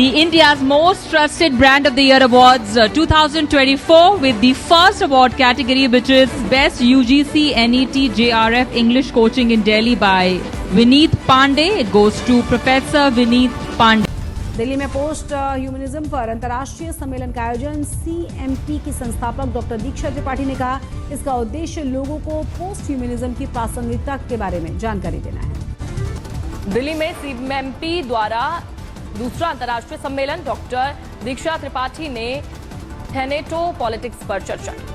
the India's Most Trusted Brand of the Year Awards 2024 with the first award category, which is Best UGC NET JRF English Coaching in Delhi by Vineet Pandey. It goes to Professor Vineet Pandey. Delhi में post humanism पर अंतर्राष्ट्रीय सम्मेलन का आयोजन CMP की संस्थापक doctor दीक्षा त्रिपाठी ने कहा, इसका उद्देश्य लोगों को पोस्ट ह्यूमनिज्म की प्रासंगिकता के बारे में जानकारी देना है। दिल्ली में सीएमपी द्वारा दूसरा अंतर्राष्ट्रीय सम्मेलन डॉक्टर दीक्षा त्रिपाठी ने थेनेटो पॉलिटिक्स पर चर्चा की।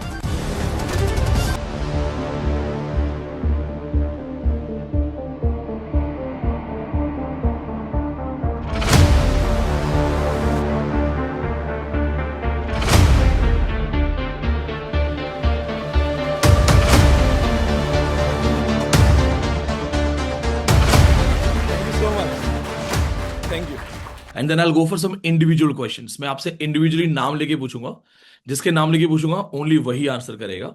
And then I will go for some individual questions. मैं आपसे इंडिविजुअली नाम लेके पूछूंगा, जिसके नाम लेके पूछूंगा ओनली वही आंसर करेगा।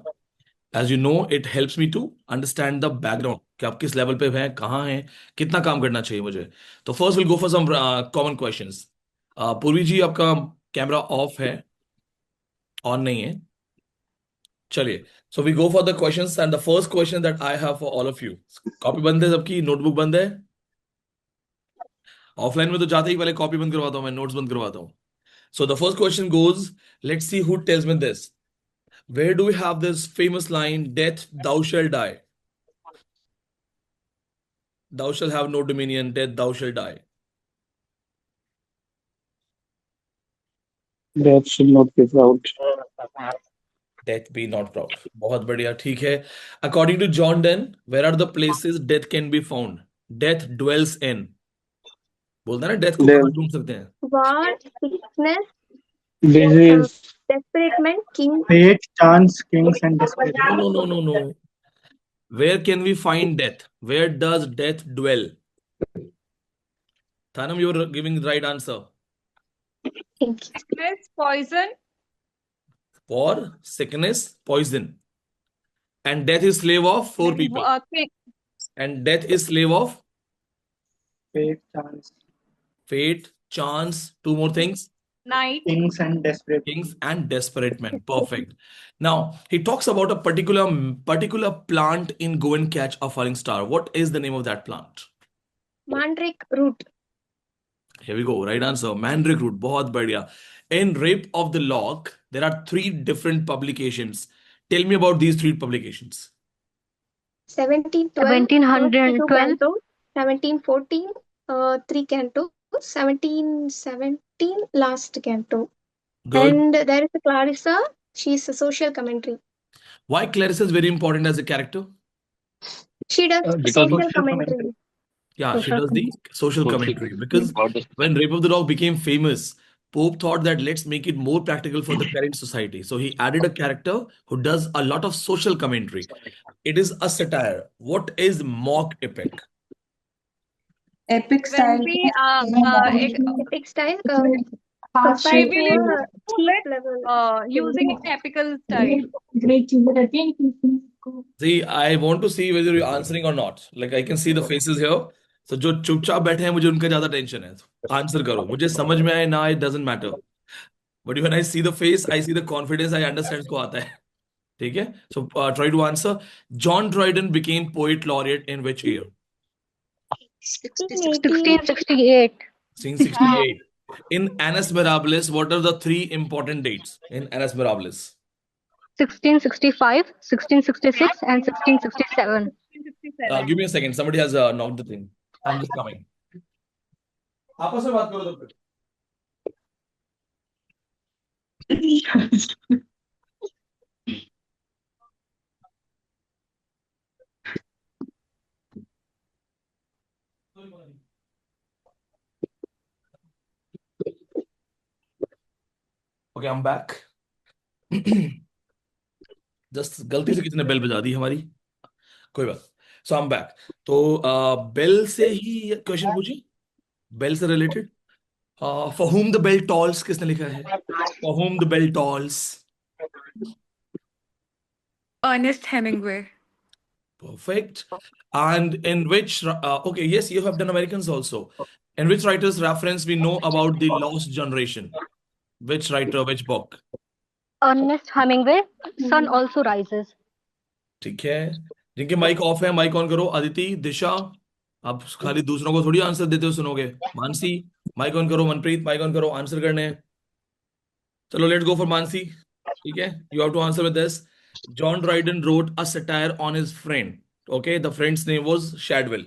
As you know, it helps me to understand the background कि आप किस लेवल पे हैं, कहाँ हैं, कितना काम करना चाहिए मुझे। तो first will go for some common questions. Purvi ji, आपका कैमरा ऑफ है, ऑन नहीं है? चलिए, so we go for the questions and the first question that I have for all of you. Copy बंद है सबकी? नोटबुक बंद है? ऑफलाइन में तो जाते ही पहले कॉपी बंद करवाता हूं, मैं नोट्स बंद करवाता हूं। So the first question goes, let's see who tells me this. Where do we have this famous line, death thou shall die? Thou shall have no dominion, death thou shall die. Death should not be proud. Death be not proud. बहुत बढ़िया, ठीक है। According to John Donne, where are the places death can be found? Death dwells in. बोलता है ना, death को कहाँ ढूंढ सकते हैं? War, sickness, Disease, disappointment, king. fate, chance, kings, and despair. No. Where can we find death? Where does death dwell? Thanam, you're giving the right answer. Sickness, poison. For sickness, poison. And death is slave of four people. And death is slave of Fate, chance, fate, chance, two more things. Night. kings, and desperate. Kings and desperate men. Perfect. Now, he talks about a particular plant in Go and Catch a Falling Star. What is the name of that plant? Mandrake root. Here we go. Right answer. Mandrake root. बहुत बढ़िया. In Rape of the Lock, there are 3 different publications. Tell me about these 3 publications. 1712. 1714. 3 canto. 1717 last canto. Good. And there is a Clarissa. She's a social commentary. Why Clarissa is very important as a character? She does Because social social commentary. Yeah, she does the social commentary. Because when Rape of the Lock became famous, Pope thought that let's make it more practical for the current society. So he added a character who does a lot of social commentary. It is a satire. What is mock epic? Epic style. Epic style. Cheap level. Using epical style. See, I want to see whether you're answering or not. Like I can see the faces here. So जो चुपचाप बैठे हैं, मुझे उनका ज्यादा tension है। Answer करो, मुझे समझ में आए ना, it doesn't matter. But when I see the face, I see the confidence, I understand को आता है। ठीक है? So try to answer. John Dryden became poet laureate in which year? 1668. 1668. In Annus Mirabilis, what are the 3 important dates in Annus Mirabilis? 1665, 1666, and 1667. Give me a second. Somebody has knocked the thing. I'm just coming. आपस में बात करो तो फिर। Okay, I'm back. Just गलती से किसी ने बेल बजा दी हमारी, कोई बात। So I'm back. तो बेल से ही क्वेश्चन पूछिए, बेल से related. For whom the bell tolls, किसने लिखा है? For whom the bell tolls? Ernest Hemingway. Perfect. And in which, okay, yes, you have done Americans also. In which writer's reference we know about the lost generation? Which writer, which book? Ernest Hemingway, Sun also rises. ठीक है, जिनके mic off है mic on करो। अदिति, दिशा, आप खाली दूसरों को थोड़ी आंसर देते हो सुनोगे। मानसी, माइक ऑन करो। मनप्रीत, माइक ऑन करो, आंसर करने हैं। चलो लेट्स गो फॉर मानसी। ठीक है, you have to answer with this. John Dryden wrote a satire on his friend. Okay, the friend's name was Shadwell.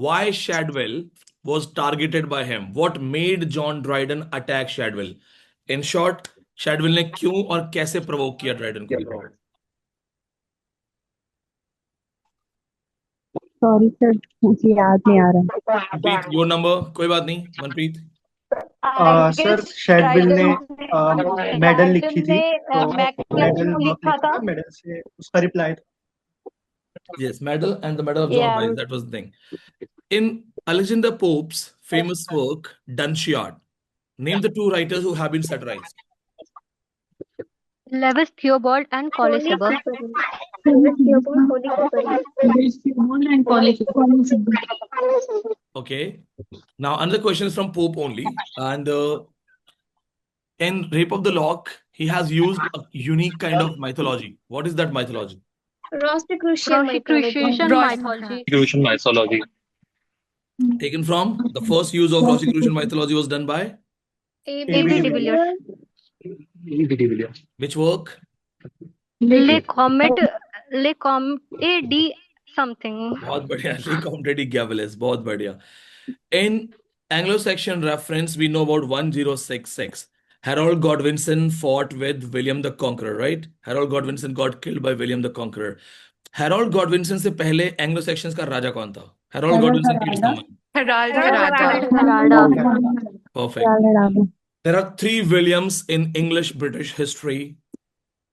Why Shadwell was targeted by him? What made John Dryden attack Shadwell? In short, Shadwell ने क्यों और कैसे provoke किया Dryden को? Sorry sir, मुझे याद नहीं आ रहा। Manpreet, your number. कोई बात नहीं मनप्रीत। सर शेडविल ने मेडल लिखी थी, तो मेडल लिखा था, मेडल से उसका रिप्लाई था। Yes, medal and the medal of John Price. That was the thing. In Alexander Pope's famous work, Dunciad, name the two writers who have been satirized. Lewis Theobald and Colley Cibber. Okay. Now another question is from Pope only, and in Rape of the Lock, he has used a unique kind of mythology. What is that mythology? Rosicrucian mythology. Rosicrucian mythology. Taken from the first use of Rosicrucian mythology was done by A.B. de Villiers. which work? Le Comet A.D. something. बहुत बढ़िया, Le Comte de Gavelles, बहुत बढ़िया. In Anglo-Saxon reference, we know about 1066. Harold Godwinson fought with William the Conqueror, right? Harold Godwinson got killed by William the Conqueror. Harold Godwinson से पहले Anglo-Saxons का राजा कौन था? Harold Godwinson keeps the money. Harada. Perfect. There are 3 Williams in English British history.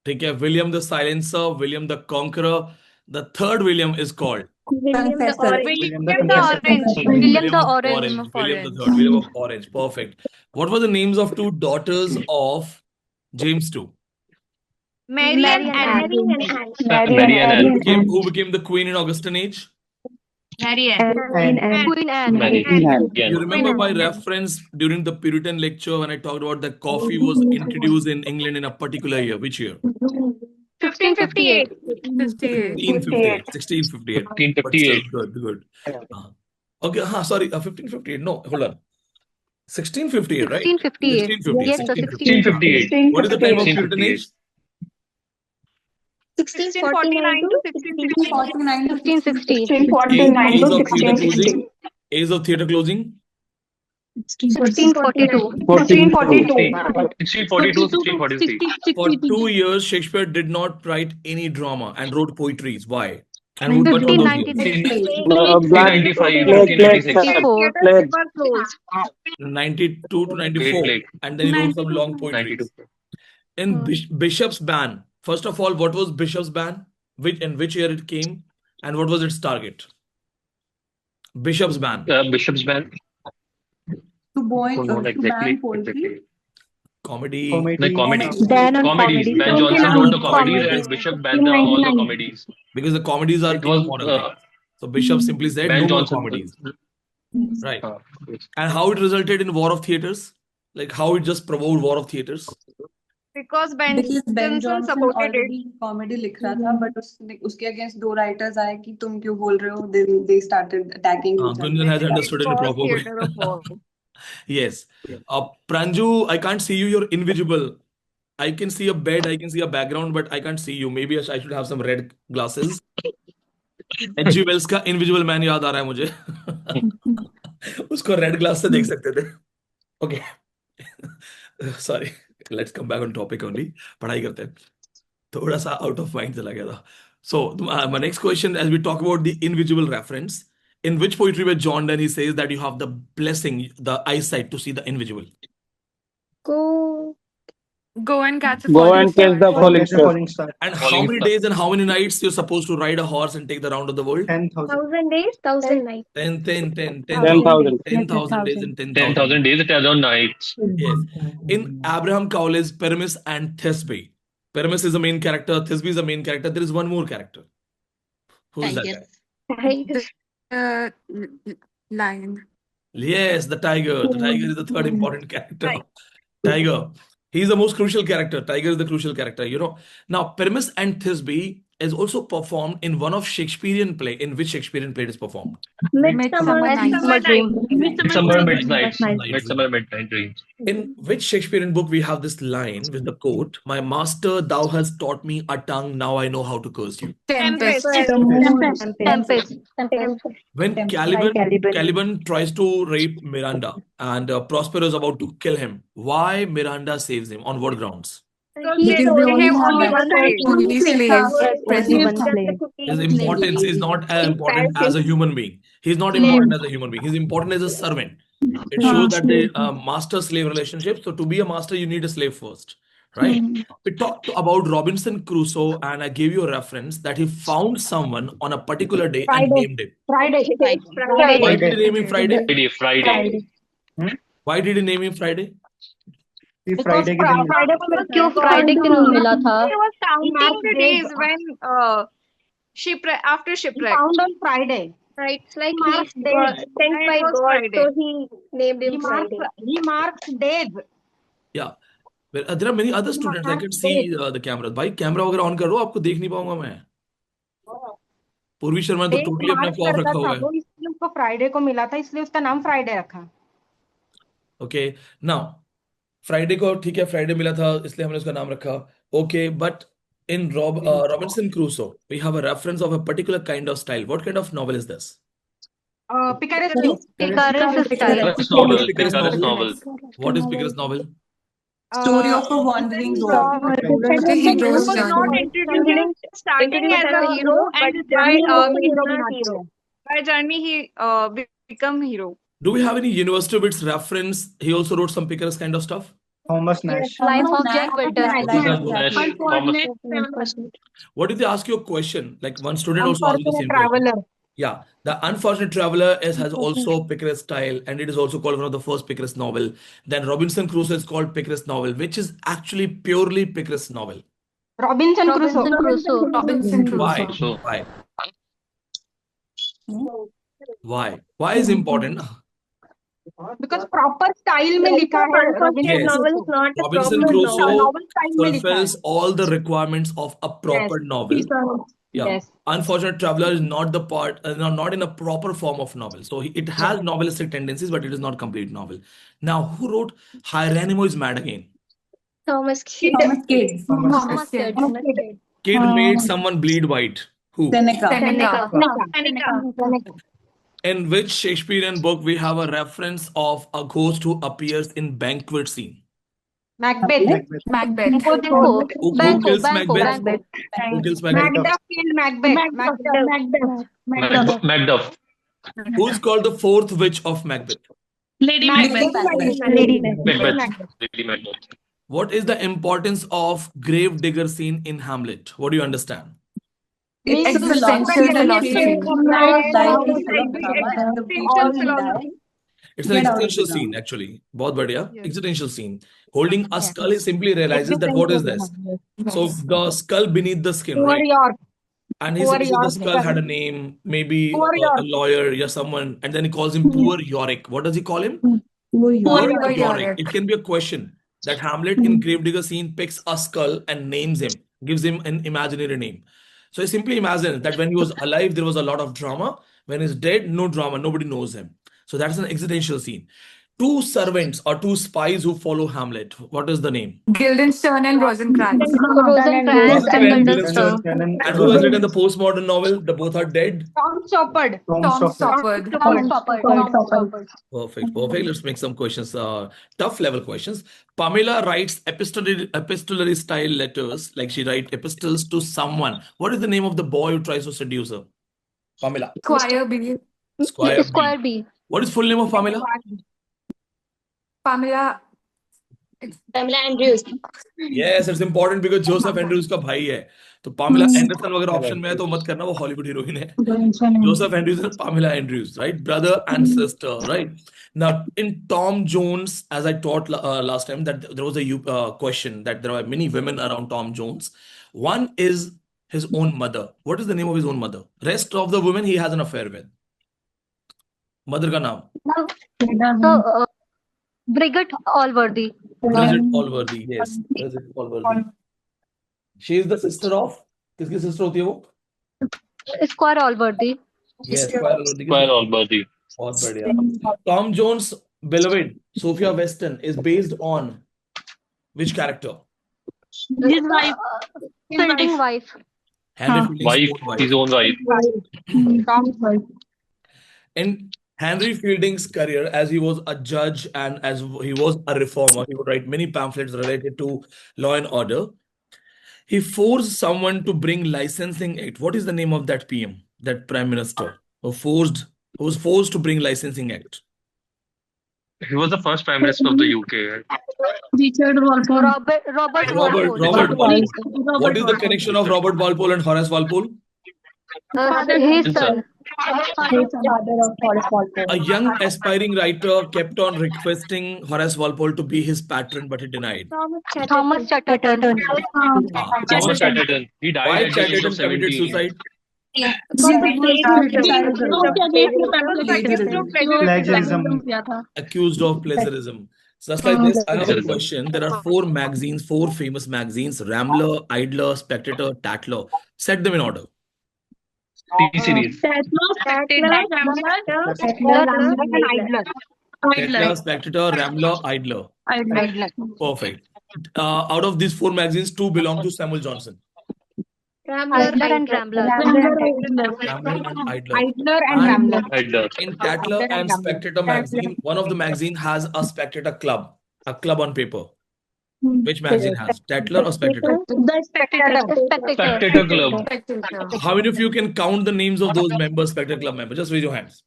ठीक है, William the Silencer, William the Conqueror. The third William is called Confessor. William the Confessor. William the of Orange. William the Third, William of Orange. Perfect. What were the names of 2 daughters of James II? Mary and Anne. Mary and Anne. Who became the queen in Augustan age? Queen Anne. Mary. You remember by reference during the Puritan lecture when I talked about that coffee was introduced in England in a particular year. Which year? 1558. 1658. 1658. 1558. Good. Okay, sorry, 1558. No, hold on. 1658, right? 1658. 1658. Yes, sir, 1658. What is the time of Puritan age? 1649 to 1660. 1660. Age of theatre closing. Age of theatre closing. 1642. 1642, 1643. For 2 years, Shakespeare did not write any drama and wrote poetries. Why? And what were those years? 1593. 1595, 92 to 94. Plague. And then he wrote some long poetries. 92. In Bishop's Ban, first of all, what was Bishop's Ban? In which year it came? And what was its target? Bishop's Ban. Bishop's Ban. Not exactly. Comedy. The comedies. Ban on Comedies. comedy. Ben Jonson wrote the comedies and Bishop banned all the comedies. Because the comedies are It was, immortal. So Bishop simply said Ben no more Jonson. comedies. Right. Yes. And how it resulted in War of Theatres? Like how it just provoked War of Theatres? Because Ben Jonson supported it. Comedy लिख रहा था but उसके against 2 writers आए कि तुम क्यों बोल रहे हो, then they started attacking each other. Gunjan has understood it in a proper way. Theatre of war. Yes. Pranju, I can't see you. You're invisible. I can see a bed, I can see a background, but I can't see you. Maybe I should have some red glasses. H.G. Wells का Invisible Man याद आ रहा है मुझे. उसको red glass से देख सकते थे. Okay. Sorry. Let's come back on topic only. पढ़ाई करते हैं. थोड़ा सा out of mind चला गया था. So, my next question, as we talk about the invisible reference, in which poetry by John Donne he says that you have the blessing, the eyesight to see the invisible? Go and catch a Go falling and star. catch the falling star. Falling star. And Falling how many star. days and how many nights you're supposed to ride a horse and take the round of the world? 10,000. 1000 days, 1000 nights. 10,000 days and 10,000. 10,000 days, 10,000 nights. Yes. In Abraham Cowley's Pyramus and Thisbe, Pyramus is the main character, Thisbe is the main character. There is one more character. Who is that guy? Lion. Yes, the tiger. The tiger is the third important character. Tiger. He's the most crucial character. Tiger is the crucial character, you know. Now, Pyramus and Thisbe is also performed in one of Shakespearean play. In which Shakespearean play it is performed? Midsummer Night's Dream. Midsummer Midnight. Night Midsummer Midnight Dreams. In which Shakespearean book we have this line with the quote, "My master, thou hast taught me a tongue, now I know how to curse you." Tempest. Tempest. When Caliban tries to rape Miranda and Prospero is about to kill him, why Miranda saves him? On what grounds? They have only one slave. His importance is not as important as a human being. He's not important as a human being. He's important as a servant. It shows that the master-slave relationship. So to be a master, you need a slave first, right? We talked about Robinson Crusoe, and I gave you a reference that he found someone on a particular day and named him. Friday. Why did he name him Friday? Friday. Why did he name him Friday? ये Friday के दिन क्यों Friday के दिन मिला था? He was counting the days when after shipwreck. Found on Friday. Right, like Marked he days. was sent And by it was God, Friday. so he named him Friday. He marks days. Yeah. Well, there are many other students. I can see the cameras. भाई camera वगैरह on करो, आपको देख नहीं पाऊंगा मैं. पूर्वी शर्मा ने तो टोटली अपने आप को ऑफ रखा हुआ है. वो इसलिए उसको फ्राइडे को मिला था, इसलिए उसका नाम फ्राइडे रखा. Okay, now फ्राइडे को ठीक है, फ्राइडे मिला था इसलिए हमने उसका नाम रखा. Okay, but in Robinson Crusoe, we have a reference of a particular kind of style. What kind of novel is this? पिकारेस्ट Picaresque style. Picaresque novel. Picaresque Picaresque novel. novel. What is Picaresque novel? Story of a wandering god. He was not introduced starting as a hero, and by journey he become hero. Do we have any University of its reference? He also wrote some Picaresque kind of stuff. Thomas Nash Life of Jack Walter. Nash, What if they ask you a question? Like one student also asked me the same question. Traveller. Yeah, The Unfortunate Traveler has also Picaresque style, and it is also called one of the first Picaresque novel. Then Robinson Crusoe is called Picaresque novel, which is actually purely Picaresque novel. Robinson Crusoe. Robinson Crusoe. Why? So, Why? Why is important? Because proper style में लिखा है. Yes. Novel is not a Robinson proper Crusoe novel. Novel style में लिखा है. fulfills all the requirements of a proper novel. Yeah. Yes. Unfortunate Traveler is not the part, not in a proper form of novel. So it has novelistic tendencies, but it is not complete novel. Now, who wrote Hieronymo is Mad Again? Thomas Kidd. Thomas Kidd. Kid made someone bleed white. Who? Seneca. Seneca. In which Shakespearean book we have a reference of a ghost who appears in banquet scene? Macbeth. Who kills Macbeth? Who kills Macbeth? Macduff killed Macbeth. Macduff. Who is called the fourth witch of Macbeth? Lady Macbeth. Macbeth. Lady Macbeth. What is the importance of grave digger scene in Hamlet? What do you understand? It's existential philosophy. It's an existential scene, actually. बहुत बढ़िया. Existential scene. Holding a skull, he simply realizes that what is this? So the skull beneath the skin, Poor right? York. And he Poor says that the York. skull had a name, maybe Poor a York. lawyer, yeah, someone, and then he calls him Poor Yorick. What does he call him? Poor Yorick. Yorick. It can be a question that Hamlet in Gravedigger scene picks a skull and names him, gives him an imaginary name. So he simply imagines that when he was alive, there was a lot of drama. When he's dead, no drama, nobody knows him. So that's an existential scene. Two servants or two spies who follow Hamlet. What is the name? Guildenstern and Rosencrantz. Rosencrantz and Guildenstern. And who has written the postmodern novel? The both are dead. Tom Stoppard. Tom Stoppard. Perfect. Let's make some questions, tough level questions. Pamela writes epistolary style letters, like she writes epistles to someone. What is the name of the boy who tries to seduce her? Pamela. Squire B. Square B. What is full name of Pamela? Pamela. Pamela Andrews. Yes, it's important because Joseph Andrews का भाई है. तो Pamela Anderson वगैरह option में है तो मत करना, वो हॉलीवुड हीरोइन है. Joseph Andrews and Pamela Andrews, right? Brother and sister, right? Now, in Tom Jones, as I taught last time, that there was a question that there are many women around Tom Jones. One is his own mother. What is the name of his own mother? Rest of the women he has an affair with. Mother का नाम? So, Brigid Allworthy. Bridget Allworthy. Yes, Bridget Allworthy. She is the sister of, किसकी sister होती है वो? Squire Allworthy. Yes, Squire Allworthy की Squire sister. Allworthy. बहुत बढ़िया. Tom Jones' beloved Sophia Weston is based on which character? His wife. Fielding wife. Henry Fielding's Wife, own wife. his own wife. Tom's wife. In Henry Fielding's career, as he was a judge and as he was a reformer, he would write many pamphlets related to law and order. He forced someone to bring licensing act. What is the name of that PM, that prime minister who was forced to bring licensing act? He was the first Prime Minister of the UK. Richard Walpole. Robert Walpole. Robert Walpole. What is the connection of Robert Walpole and Horace Walpole? His son. A young aspiring writer kept on requesting Horace Walpole to be his patron, but he denied. Thomas Chatterton. Thomas Chatterton. He died Why at the age Chatterton of committed 17. suicide? Plagiarism. Accused of plagiarism. Just like this, I have a question. There are four magazines, four famous magazines: Rambler, Idler, Spectator, Tatler. Set them in order. T-series. Tatler, Spectator, Rambler, Idler. Perfect. Out of these four magazines, two belong to Samuel Johnson. Idler and Rambler. Rambler and Idler. Idler and Rambler. Idler. In Tatler and Spectator magazine, one of the magazine has a Spectator club, a club on paper. Which magazine has? Tatler or Spectator? Spectator Club. How many of you can count the names of those members, Spectator Club members? Just raise your hands.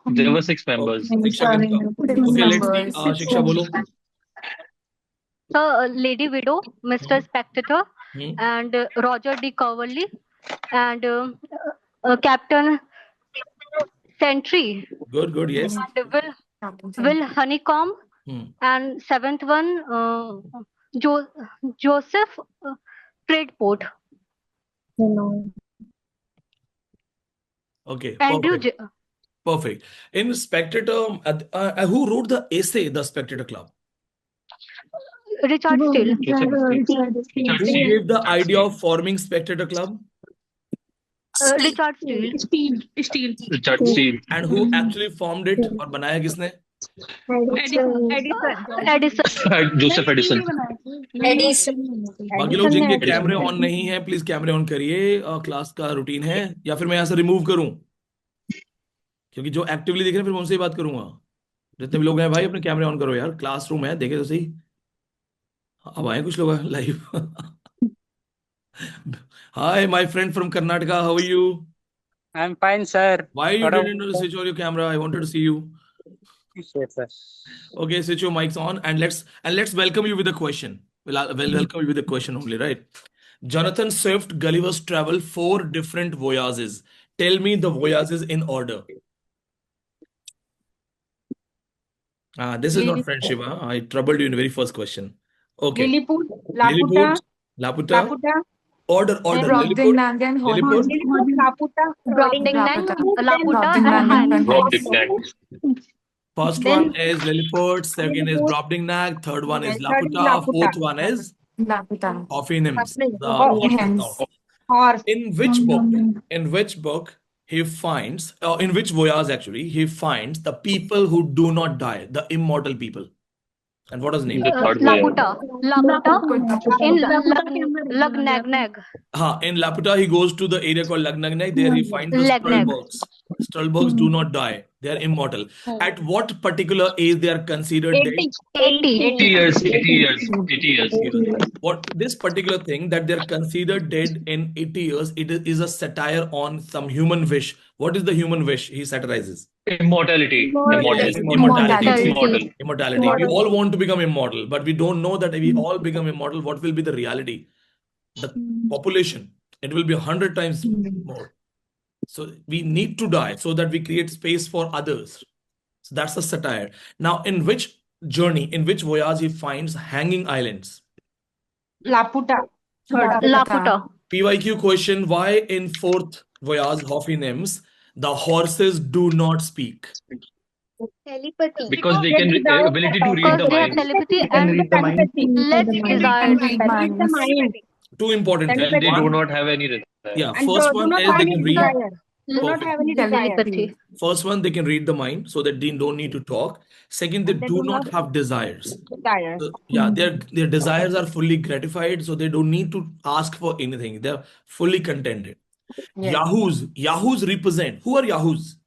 There were 6 members. Shiksha can count. Okay, let's see. Shiksha, bolo. So, Lady Widow, Mr. Spectator, and Roger D. Coverley, and Captain Sentry. Good, yes. And Will Honeycomb, and seventh one, Joseph Predport. Okay, Andrew perfect. In Spectator, who wrote the essay, The Spectator Club? Richard Steele. Who gave the idea of forming Spectator Club? Richard Steele. Richard Steele. And who actually formed it? और बनाया किसने? Edison. Joseph Edison. बाकी लोग जिनके कैमरे on नहीं है, please कैमरे ऑन करिए. क्लास का रूटीन है, या फिर मैं यहाँ से रिमूव करूं? क्योंकि जो एक्टिवली देख रहे हैं फिर मैं उनसे ही बात करूंगा. जितने भी लोग हैं भाई, अपने कैमरे ऑन करो यार. क्लासरूम है, देखे तो सही. अब आए कुछ लोग live. Hi, my friend from Karnataka. How are you? I'm fine, sir. Why you didn't switch on your camera? I wanted to see you. Sure, sir. Okay, switch your mics on and let's welcome you with a question. We'll welcome you with a question only, right? Jonathan Swift, Gulliver's Travel, 4 different voyages. Tell me the voyages in order. This is not friendship. I troubled you in the very first question. Okay. Lilliput, Laputa. Order. Lilliput, First one is Lilliput, second is Brobdingnag, third one is Laputa, fourth one is Houyhnhnms. In which book he finds, in which voyage actually, he finds the people who do not die, the immortal people. And what is his name? Laputa. In Luggnagg. In Laputa, he goes to the area called Luggnagg. There he finds the Strulbergs. Strulbergs do not die. They are immortal. At what particular age they are considered dead? 80 years. What this particular thing that they are considered dead in 80 years, it is a satire on some human wish. What is the human wish he satirizes? Immortality. Immortality. We all want to become immortal, but we don't know that if we all become immortal, what will be the reality? The population, it will be 100 times more. So we need to die so that we create space for others. So that's a satire. Now, in which journey, in which voyage he finds hanging islands? Laputa. PYQ question: why in 4th voyage Houyhnhnms The horses do not speak. Telepathy. Because they can ability to read Because the they have mind. telepathy They can and read the mind. less desires. Read the mind. Two important things. And they do One, not have any desire. yeah, And first do one not is have they any can read. desire. Do not Perfect. have any desire. Telepathy. First one, they can read the mind, so that they don't need to talk. Second, they do not have desires. Desire. Yeah, their desires are fully gratified, so they don't need to ask for anything. They're fully contented. Yahoos represent. Who are Yahoos?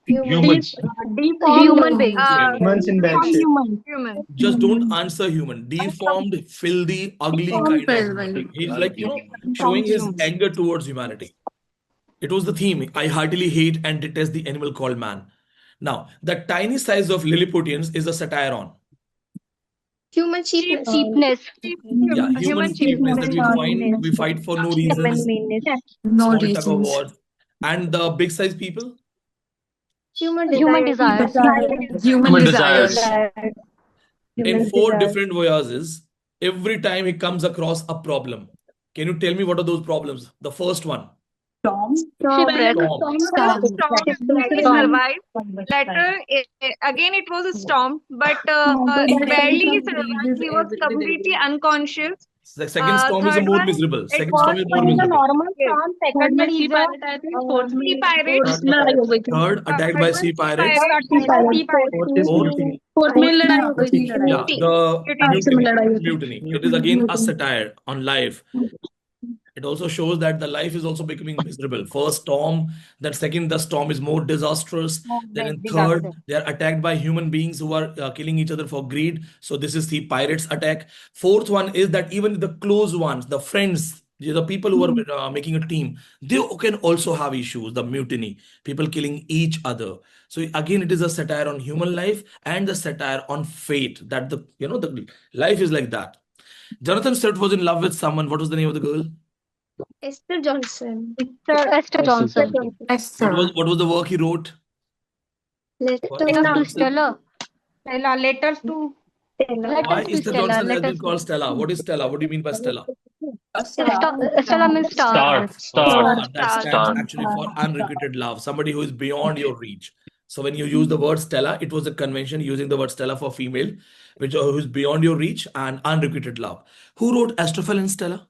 Humans. Human beings. Humans in bad shape. Human. Just don't answer human. Deformed, filthy, ugly kind of human being. He's like, showing his anger towards humanity. It was the theme. I heartily hate and detest the animal called man. Now, the tiny size of Lilliputians is a satire on. Human cheapness. Yeah, human cheapness that we fight for no reasons. Small tug of war. And the big size people? Human desires. Human desires. In 4 different voyages, every time he comes across a problem. Can you tell me what are those problems? The first one. Shipwreck. Storm survived. Later, again it was a storm, but it barely he survived. He was completely unconscious. The second storm is a Third more one, miserable. it Second was storm is more One is a miserable. normal storm. Second one is sea pirates. Third, attacked by sea pirates. Fourth is mutiny. Yeah, the mutiny. It is again a satire on life. It also shows that the life is also becoming miserable. First storm, then second, the storm is more disastrous. Then in third, they are attacked by human beings who are killing each other for greed. So this is the pirates attack. Fourth one is that even the close ones, the friends, the people who are making a team, they can also have issues. The mutiny, people killing each other. So again, it is a satire on human life and the satire on fate. That the life is like that. Jonathan Swift was in love with someone. What was the name of the girl? Esther Johnson. Esther Johnson. What was the work he wrote? Letters to Stella. Letters to Why is the Johnson has been called Stella? What is Stella? What do you mean by Stella? Stella means star. That stands actually for unrequited love. Somebody who is beyond your reach. So when you use the word Stella, it was a convention using the word Stella for female, who is beyond your reach and unrequited love. Who wrote Astrophel and Stella?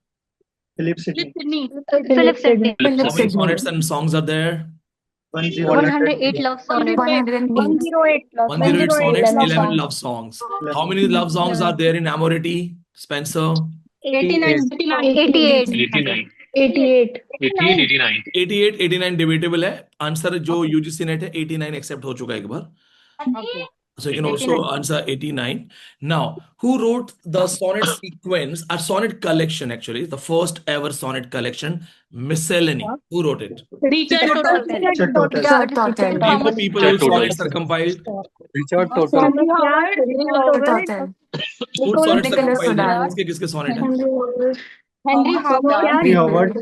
Philip Sidney. Philip Sidney. How many sonnets and songs are there? 108 love sonnets. 108 sonnets, 11 love songs. How many love songs are there in Amority, Spencer? 88. 89 debatable है. Answer जो UGC net है 89 accept हो चुका है एक बार. So you can also answer 89. Now, who wrote the sonnet sequence, a sonnet collection actually, the first ever sonnet collection, Miscellany? Who wrote it? Richard Total. Name the people whose sonnets are compiled. Richard Total. Whose sonnets are compiled? किसके sonnet है? Henry Howard.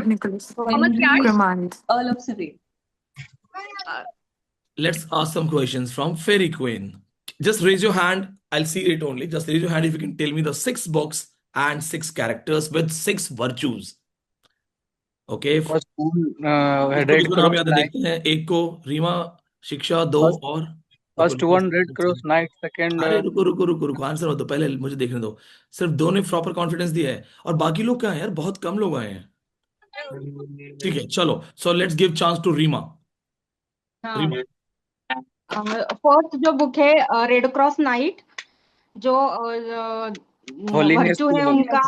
Nicholas. Earl of Surrey. Let's ask some questions from Fairy Queen. Just raise your hand. I'll see it only. Just raise your hand if you can tell me the 6 books and 6 characters with 6 virtues. Okay. First किसको नाम याद है देखते हैं. एक को रीमा, शिक्षा, 2 और First one Red Cross Knight. Second अरे रुको आंसर हो तो पहले मुझे देखने दो. सिर्फ 2 ने प्रॉपर कॉन्फिडेंस दिया है और बाकी लोग क्या है यार, बहुत कम लोग आए हैं. ठीक है, चलो. So let's give chance to Reema. First जो बुक है रेड क्रॉस नाइट, जो वर्चू है उनका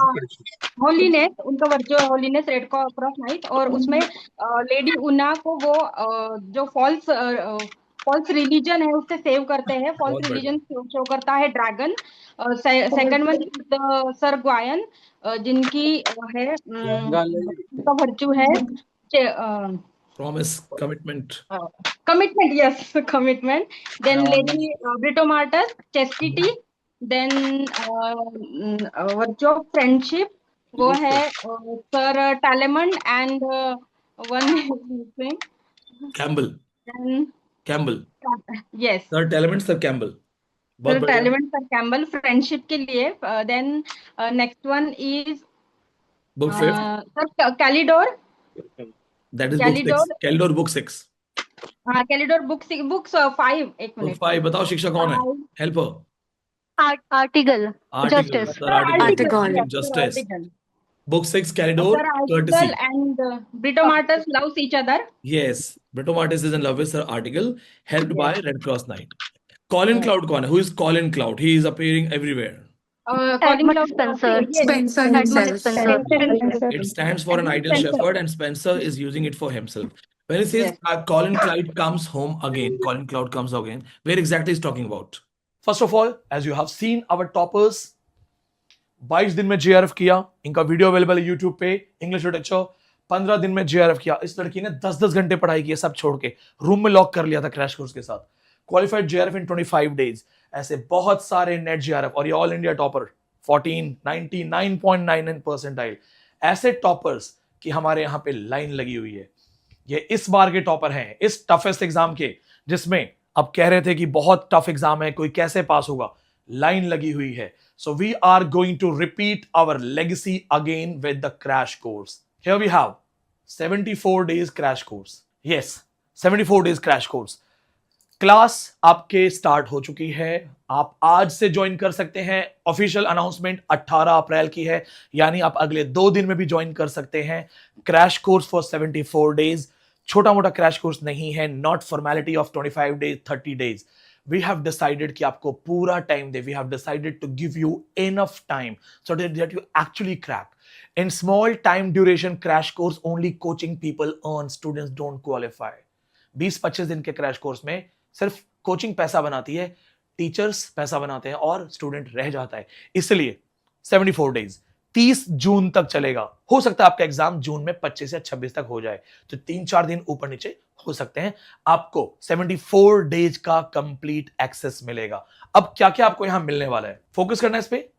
होलीनेस, उनका वर्चू है होलीनेस, रेड क्रॉस नाइट. और उसमें लेडी उना को वो जो फॉल्स रिलीजन है उससे सेव करते हैं. फॉल्स रिलीजन शो करता है ड्रैगन. सेकंड वन सर ग्वायन, जिनकी है उनका वर्चू है Promise, commitment. Commitment, yes, commitment. Then Lady Britomartis, chastity. Then virtue of friendship, वो है Sir Tallemant and one Campbell. Then Campbell. Yes. Sir Tallemant, Sir Campbell. Sir Tallemant, Sir Campbell, friendship के लिए. Then next one is book 5. Sir Calidore. That is book 6. Calidor book 6. हाँ, Calidor book 5. एक Book minute. 5 बताओ शिक्षा कौन है? Help her. Article. Article. Justice. Sir, article. Yes, Justice. article. Book 6 Calidor Sir, courtesy. article and Britomartis loves each other. Yes, Britomartis is in love with Sir Article, helped Yes. by Red Cross Knight. Colin Yes. Cloud कौन है? Who is Colin Cloud? He is appearing everywhere. Colin Edmund Cloud. Spencer. Yes. Edmund Spencer. It stands for an ideal Spencer. shepherd, and Spencer is using it for himself. When he says Yes. Colin Cloud comes home again, Colin Cloud comes again, where exactly is talking about? First of all, as you have seen, our toppers 22 दिन में JRF किया. इनका video available है YouTube पे. English literature 15 दिन में JRF किया. इस लड़की ने 10-10 घंटे पढ़ाई की है, सब छोड़ के रूम में लॉक कर लिया था क्रैश कोर्स के साथ. क्वालिफाइड JRF इन 25 डेज. ऐसे बहुत सारे नेट JRF और ये ऑल इंडिया टॉपर 99.99 परसेंटाइल. ऐसे टॉपर्स कि हमारे यहाँ पे लाइन लगी हुई है. ये इस बार के टॉपर हैं इस टफेस्ट एग्जाम के, जिसमें अब कह रहे थे कि बहुत टफ एग्जाम है, कोई कैसे पास होगा. लाइन लगी हुई है. So we are going to repeat our legacy again with the crash course. Here we have 74 days crash course. Yes, 74 days crash course. Class आपके स्टार्ट हो चुकी है. आप आज से ज्वाइन कर सकते हैं. ऑफिशियल अनाउंसमेंट 18 अप्रैल की है, यानी आप अगले 2 दिन में भी ज्वाइन कर सकते हैं. Crash course for 74 days. छोटा मोटा क्रैश कोर्स नहीं है. Not formality of 25 days 30 days. We have decided कि आपको पूरा time they. We have decided to give you enough time so that you actually crack. In small time duration crash course, only coaching people earn. Students don't qualify. 20-25 दिन के crash course में सिर्फ coaching पैसा बनाती है, teachers पैसा बनाते हैं और स्टूडेंट रह जाता है. इसलिए 74 डेज 30 जून तक चलेगा. हो सकता है आपका एग्जाम जून में 25 से 26 तक हो जाए, तो 3-4 दिन ऊपर नीचे हो सकते हैं. आपको 74 डेज का कंप्लीट एक्सेस मिलेगा. अब क्या क्या आपको यहां मिलने वाला है, फोकस करना है इस पे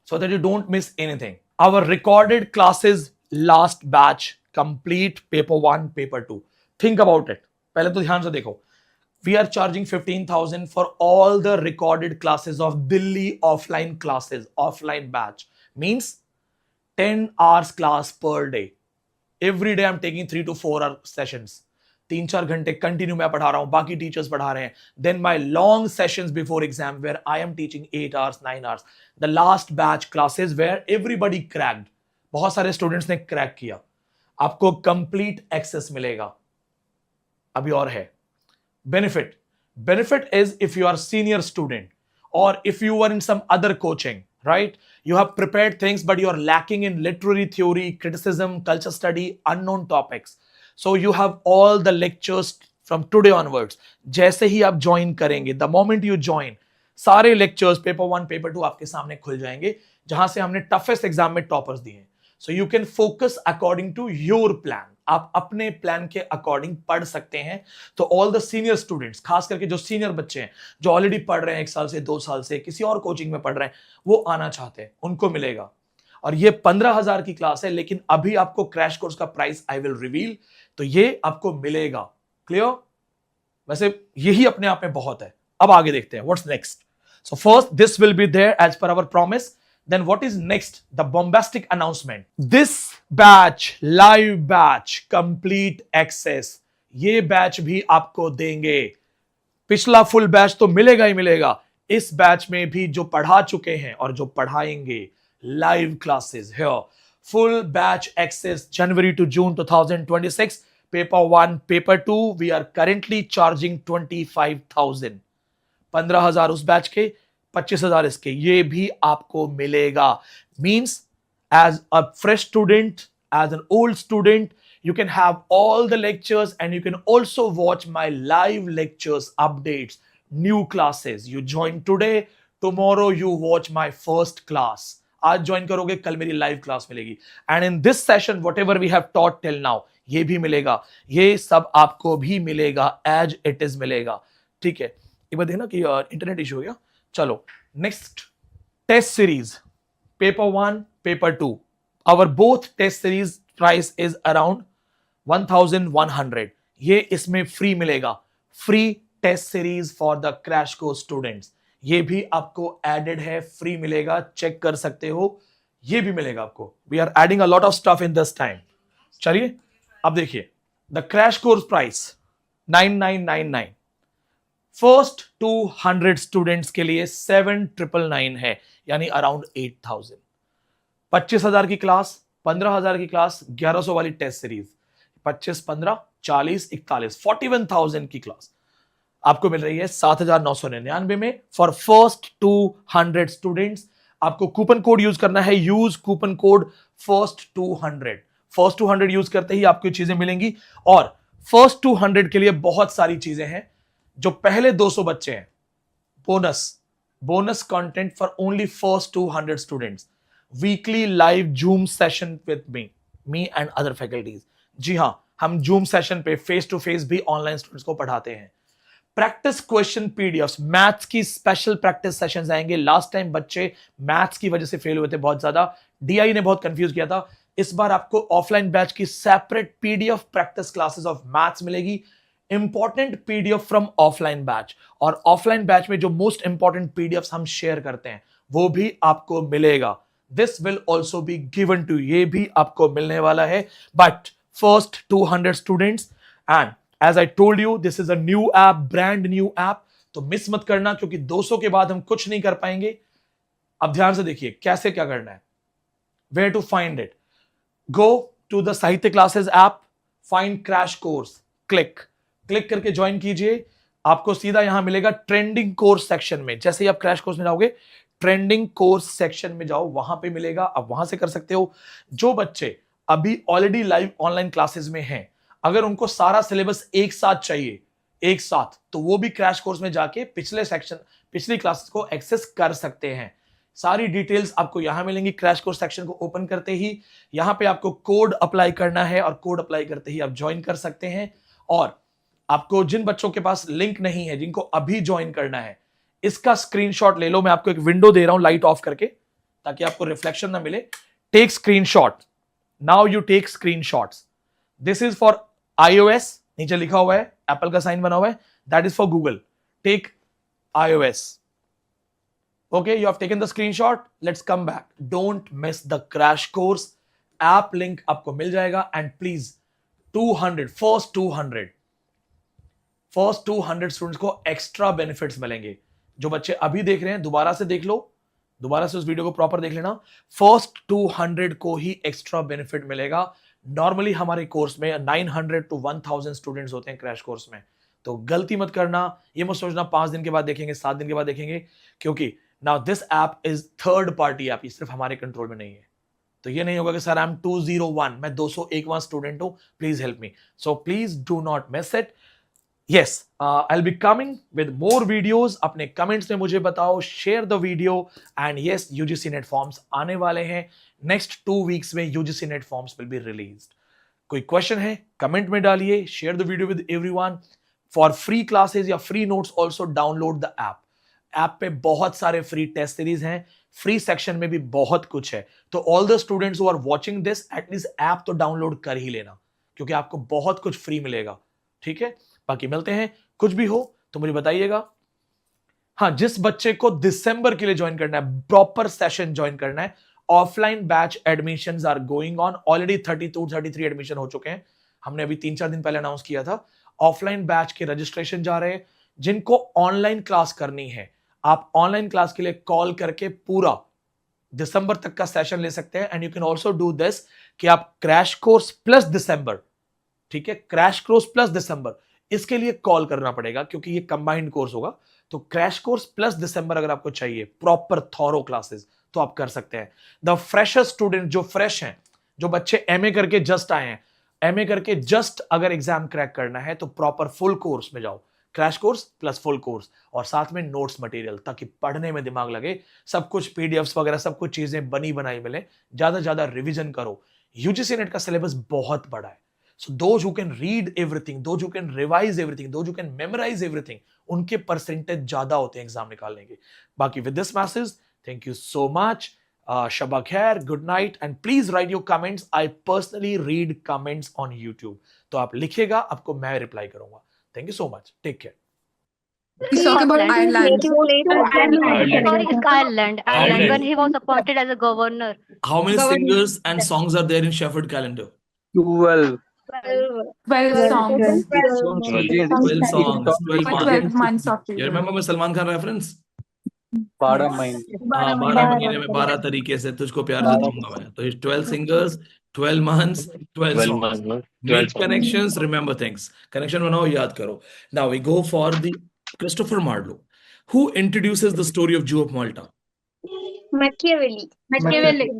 so that you don't miss anything. Our recorded classes last batch complete paper 1 paper 2. Think about it. पहले तो ध्यान से देखो. We are charging 15,000 for all the recorded classes of Delhi offline classes, offline batch. Means 10 hours class per day. Every day I'm taking 3 to 4 hour sessions. 3-4 घंटे continue मैं पढ़ा रहा हूं, बाकी टीचर्स पढ़ा रहे हैं. Then my long sessions before exam where I am teaching 8 hours, 9 hours. The last batch classes where everybody cracked. बहुत सारे स्टूडेंट्स ने क्रैक किया. आपको कंप्लीट एक्सेस मिलेगा. अभी और है benefit is if you are senior student or if you are in some other coaching, right? You have prepared things but you are lacking in literary theory, criticism, culture study, unknown topics. So you have all the lectures from today onwards. जैसे ही आप join करेंगे, the moment you join, सारे lectures paper 1 paper 2 आपके सामने खुल जाएंगे, जहां से हमने toughest exam में toppers दिए हैं. So you can focus according to your plan. आप अपने प्लान के अकॉर्डिंग पढ़ सकते हैं. तो ऑल द सीनियर स्टूडेंट्स, खास करके जो सीनियर बच्चे हैं, जो ऑलरेडी पढ़ रहे हैं 1 साल से 2 साल से, किसी और कोचिंग में पढ़ रहे हैं, वो आना चाहते हैं, उनको मिलेगा. और ये 15,000 की क्लास है, लेकिन अभी आपको क्रैश कोर्स का प्राइस आई विल रिवील, तो ये आपको मिलेगा. क्लियर? वैसे यही अपने आप में बहुत है. अब आगे देखते हैं what's next. So first this will be there as per our promise. Then what is next? The bombastic announcement. This batch, live batch, complete access. ये बैच भी आपको देंगे. पिछला फुल बैच तो मिलेगा ही मिलेगा. इस बैच में भी जो पढ़ा चुके हैं और जो पढ़ाएंगे, live classes here. Full batch access January to June 2026. Paper 1, Paper 2. We are currently charging 25,000. 15,000 उस बैच के, 25,000 इसके. ये भी आपको मिलेगा. Means as a fresh student, as an old student, you can have all the lectures and you can also watch my live lectures, updates, new classes. You join today, tomorrow you watch my first class. आज join करोगे, कल मेरी live class मिलेगी. And in this session whatever we have taught till now, ये भी मिलेगा. ये सब आपको भी मिलेगा, एज इट इज मिलेगा. ठीक है. एक बार देखना कि इंटरनेट इशू हो गया. चलो next, test series paper 1 paper 2. Our both test series price is around 1,100. ये इसमें फ्री मिलेगा. Free test series for the crash course students. ये भी आपको एडेड है, फ्री मिलेगा, चेक कर सकते हो. ये भी मिलेगा आपको. We are adding a lot of stuff in this time. चलिए अब देखिए the crash course price 9999, first 200 students के लिए 7999 है, यानी अराउंड 8000। 25,000 की क्लास, 15,000 की क्लास, 1100 वाली टेस्ट सीरीज, 25, 15, 40, 41, 41,000 की क्लास आपको मिल रही है 7,999 में फॉर फर्स्ट 200 स्टूडेंट्स। आपको कूपन कोड यूज करना है, use coupon code first 200। First 200 use करते ही आपको चीजें मिलेंगी, और फर्स्ट 200 के लिए बहुत सारी चीजें हैं। जो पहले 200 बच्चे हैं, bonus content for only first 200 students, weekly live Zoom session with me and other faculties. जी हां, हम जूम सेशन पे फेस टू फेस भी ऑनलाइन स्टूडेंट्स को पढ़ाते हैं। प्रैक्टिस क्वेश्चन पीडीएफ्स, मैथ्स की स्पेशल प्रैक्टिस सेशंस आएंगे। लास्ट टाइम बच्चे मैथ्स की वजह से फेल हुए थे बहुत ज्यादा, डीआई ने बहुत कंफ्यूज किया था। इस बार आपको ऑफलाइन बैच की separate PDF practice classes of maths मिलेगी, important PDF from offline batch, और ऑफलाइन बैच में जो मोस्ट इंपॉर्टेंट पीडीएफ्स हम शेयर करते हैं वो भी आपको मिलेगा। This will also be given to, ये भी आपको मिलने वाला है, but first 200 students. And as I told you, this is a new app, brand new app, तो मिस मत करना, क्योंकि 200 के बाद हम कुछ नहीं कर पाएंगे। अब ध्यान से देखिए कैसे क्या करना है, where to find it. Go to the Sahitya classes app, find crash course, click करके ज्वाइन कीजिए। आपको सीधा यहां मिलेगा ट्रेंडिंग कोर्स सेक्शन में। जैसे ही आप क्रैश कोर्स में जाओगे, ट्रेंडिंग कोर्स सेक्शन में जाओ, वहां पे मिलेगा, आप वहां से कर सकते हो। जो बच्चे अभी ऑलरेडी लाइव ऑनलाइन क्लासेस में हैं, अगर उनको सारा सिलेबस एक साथ चाहिए, एक साथ, तो वो भी क्रैश कोर्स में जाके पिछली क्लासेस को एक्सेस कर सकते हैं। सारी डिटेल्स आपको यहां मिलेंगी। क्रैश कोर्स सेक्शन को ओपन करते ही यहां पे आपको कोड अप्लाई करना है, और कोड अप्लाई करते ही आप ज्वाइन कर सकते हैं। और आपको जिन बच्चों के पास लिंक नहीं है, जिनको अभी ज्वाइन करना है, इसका स्क्रीनशॉट ले लो। मैं आपको एक विंडो दे रहा हूं लाइट ऑफ करके, ताकि आपको रिफ्लेक्शन ना मिले। Take screenshot, now you take screenshots. This is for iOS, नीचे लिखा हुआ है, एप्पल का साइन बना हुआ है, that is for Google. Take iOS। Okay, you have taken the screenshot. Let's come back. Don't miss the crash course. App link आपको मिल जाएगा, and please first 200 स्टूडेंट्स को एक्स्ट्रा बेनिफिट्स मिलेंगे। जो बच्चे अभी देख रहे हैं, दोबारा से देख लो, दोबारा से उस वीडियो को प्रॉपर देख लेना। फर्स्ट 200 को ही एक्स्ट्रा बेनिफिट मिलेगा। नॉर्मली हमारे कोर्स में 900 to 1000 स्टूडेंट्स होते हैं क्रैश कोर्स में, तो गलती मत करना। ये मत सोचना 5 दिन के बाद देखेंगे, 7 दिन के बाद देखेंगे, क्योंकि now this app is third party app, ये सिर्फ हमारे कंट्रोल में नहीं है। तो ये नहीं होगा कि सर आई एम 201, मैं 201वां स्टूडेंट हूं, please help me. So please do not miss it. Yes, I will be coming with more videos. अपने कमेंट्स में मुझे बताओ, share the video, and yes, UGC NET forms आने वाले हैं। नेक्स्ट 2 वीक्स में UGC NET forms will be released. कोई question है कमेंट में डालिए, share the video with everyone. For free classes या free notes also download the app. App पे बहुत सारे फ्री टेस्ट सीरीज हैं, फ्री सेक्शन में भी बहुत कुछ है। तो all the students who are watching this, at least app तो डाउनलोड कर ही लेना, क्योंकि आपको बहुत कुछ फ्री मिलेगा। ठीक है, बाकी मिलते हैं। कुछ भी हो तो मुझे बताइएगा। हाँ, जिस बच्चे को दिसंबर के लिए ज्वाइन करना है, प्रॉपर सेशन ज्वाइन करना है, offline batch admissions are going on. Already 32-33 admission हो चुके हैं, हमने अभी 3-4 दिन पहले अनाउंस किया था। ऑफलाइन बैच के रजिस्ट्रेशन जा रहे हैं। जिनको ऑनलाइन क्लास करनी है, आप ऑनलाइन क्लास के लिए कॉल करके पूरा दिसंबर तक का सेशन ले सकते हैं। And you can also do this कि आप क्रैश कोर्स प्लस दिसंबर, ठीक है, क्रैश कोर्स प्लस दिसंबर, इसके लिए कॉल करना पड़ेगा, क्योंकि ये कंबाइंड कोर्स होगा। तो क्रैश कोर्स प्लस दिसंबर अगर आपको चाहिए, प्रॉपर थॉरो क्लासेस, तो आप कर सकते हैं। द फ्रेशर स्टूडेंट, जो फ्रेश हैं, जो बच्चे एमए करके जस्ट आए हैं, एमए करके जस्ट अगर एग्जाम क्रैक करना है, तो प्रॉपर फुल कोर्स में जाओ, crash course plus full course, और साथ में नोट्स मटेरियल, ताकि पढ़ने में दिमाग लगे। सब कुछ पीडीएफ्स वगैरह सब कुछ चीजें बनी बनाई मिले। ज्यादा ज्यादा रिवीजन करो। यूजीसी नेट का सिलेबस बहुत बड़ा है, so those who can read everything, those who can revise everything, those who can memorise everything, उनके परसेंटेज ज्यादा होते हैं एग्जाम निकालने के। बाकी with this message, thank you so much. Shaba khair, good night, and please write your comments. I personally read comments on YouTube. तो आप लिखिएगा, आपको मैं रिप्लाई करूंगा। Thank you so much. Take care. He's talking about Ireland. Sorry, it's Ireland. When he was appointed as a governor. How many singers and songs are there in Sheffield calendar? 12. 12 songs. 12 songs, 12 For months. 12 months of the You year. remember my Salman Khan reference? 12 महीने. हाँ, 12 महीने में 12 तरीके से तुझको प्यार जताऊंगा मैं. तो 12 singers, 12 months, 12 12 songs. months, no? 12 Make songs. connections, remember things. Connection बनाओ, याद करो. Now we go for the Christopher Marlowe. Who introduces the story of Jew of Malta? Machiavelli. Niccolo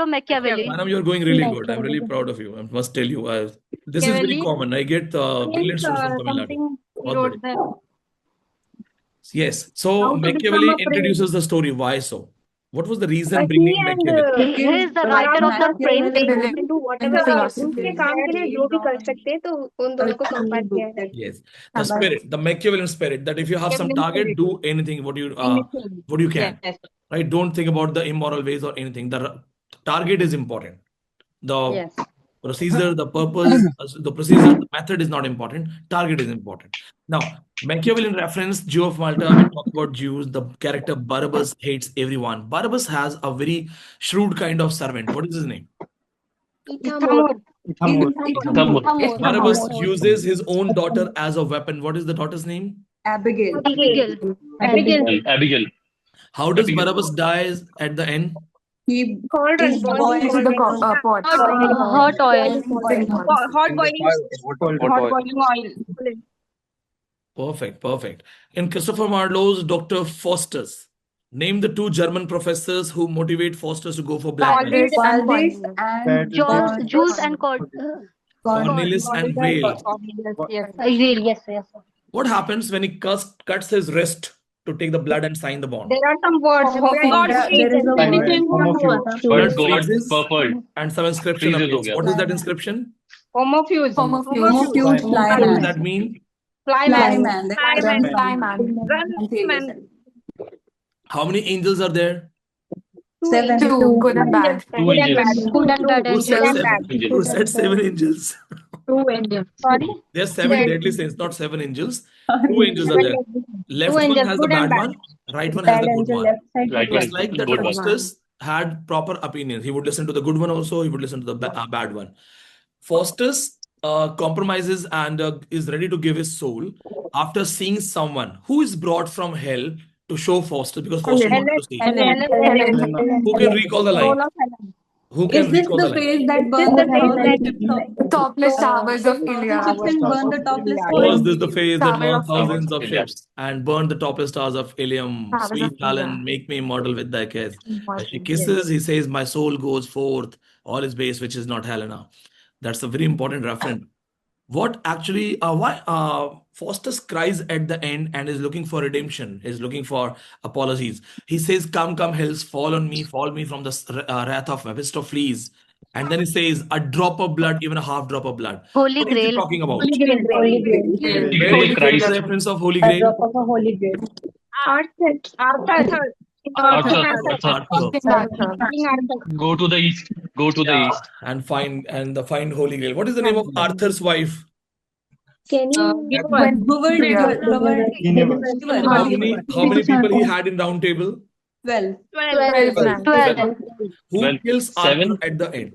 Machiavelli. Madam, you're going really good. I'm really proud of you. I must tell you. This is very common. I get brilliant students from Tamil Nadu. बहुत बढ़िया. Yes. So Machiavelli introduces the story. Why so? What was the reason bringing Machiavelli? He is the writer of the French. Philosophy. Yes, the spirit, the Machiavellian spirit, that if you have some target, do anything what you can. Yes. Right? Don't think about the immoral ways or anything. The target is important. The Yes. procedure, the purpose, the procedure, the method is not important. Target is important. Now, Machiavellian reference, Jew of Malta, we talk about Jews. The character Barabbas hates everyone. Barabbas has a very shrewd kind of servant. What is his name? Ithamur. Barabbas uses his own daughter as a weapon. What is the daughter's name? Abigail. Abigail. How does Barabbas die at the end? He Cold and is boiling. Into the pot. Hot oil. Hot boiling. Hot boiling oil. Perfect. In Christopher Marlowe's Dr. Faustus, name the two German professors who motivate Faustus to go for black. Valdez and Jules and Cornelius and Whale. Yes. What happens when he cuts his wrist to take the blood and sign the bond? There are some words. But God purple. And some inscription Freezes appears. हो गया. What is that inscription? Homofuse. What does that mean? Flyman. Gunman. How many angels are there? 7. 2, good and bad. 2 angels. Good and bad Who said angels. seven? Who said 7 angels? 2 angels. Sorry? There are 7 deadly sins, not 7 angels. 2 angels are there. Left one angels, has the good and bad bad. one, right one has the good one. Right one It's is like that good one. Faustus had proper opinions. He would listen to the good one also, he would listen to the bad one. Faustus compromises and is ready to give his soul after seeing someone who is brought from hell to show Faustus, because Faustus wanted to see. Who can recall the line? Who can recall the line? Phase that burns the Topless towers of Iliad. burn the topless Was this the phase that Tower burned of thousands of Iliad. ships and burned the topless stars of Ilium? Towers Sweet of Talon, Iliad. make me immortal with thy kiss. As she kisses, he says, my soul goes forth, all is base, which is not Helena. That's a very important reference. What actually, why Faustus cries at the end and is looking for redemption, is looking for apologies. He says, come, hells, fall on me, fall me from the wrath of Mephistopheles. And then he says, a drop of blood, even a half drop of blood. Holy What is he Grail. talking about? Holy Grail. Where do you get Christ. the reference of Holy Grail? Arthur. Go to the east. And find Holy Grail. What is the name of Arthur's wife? How many people he had in round table? 12. 12. Who kills 7. Arthur at the end?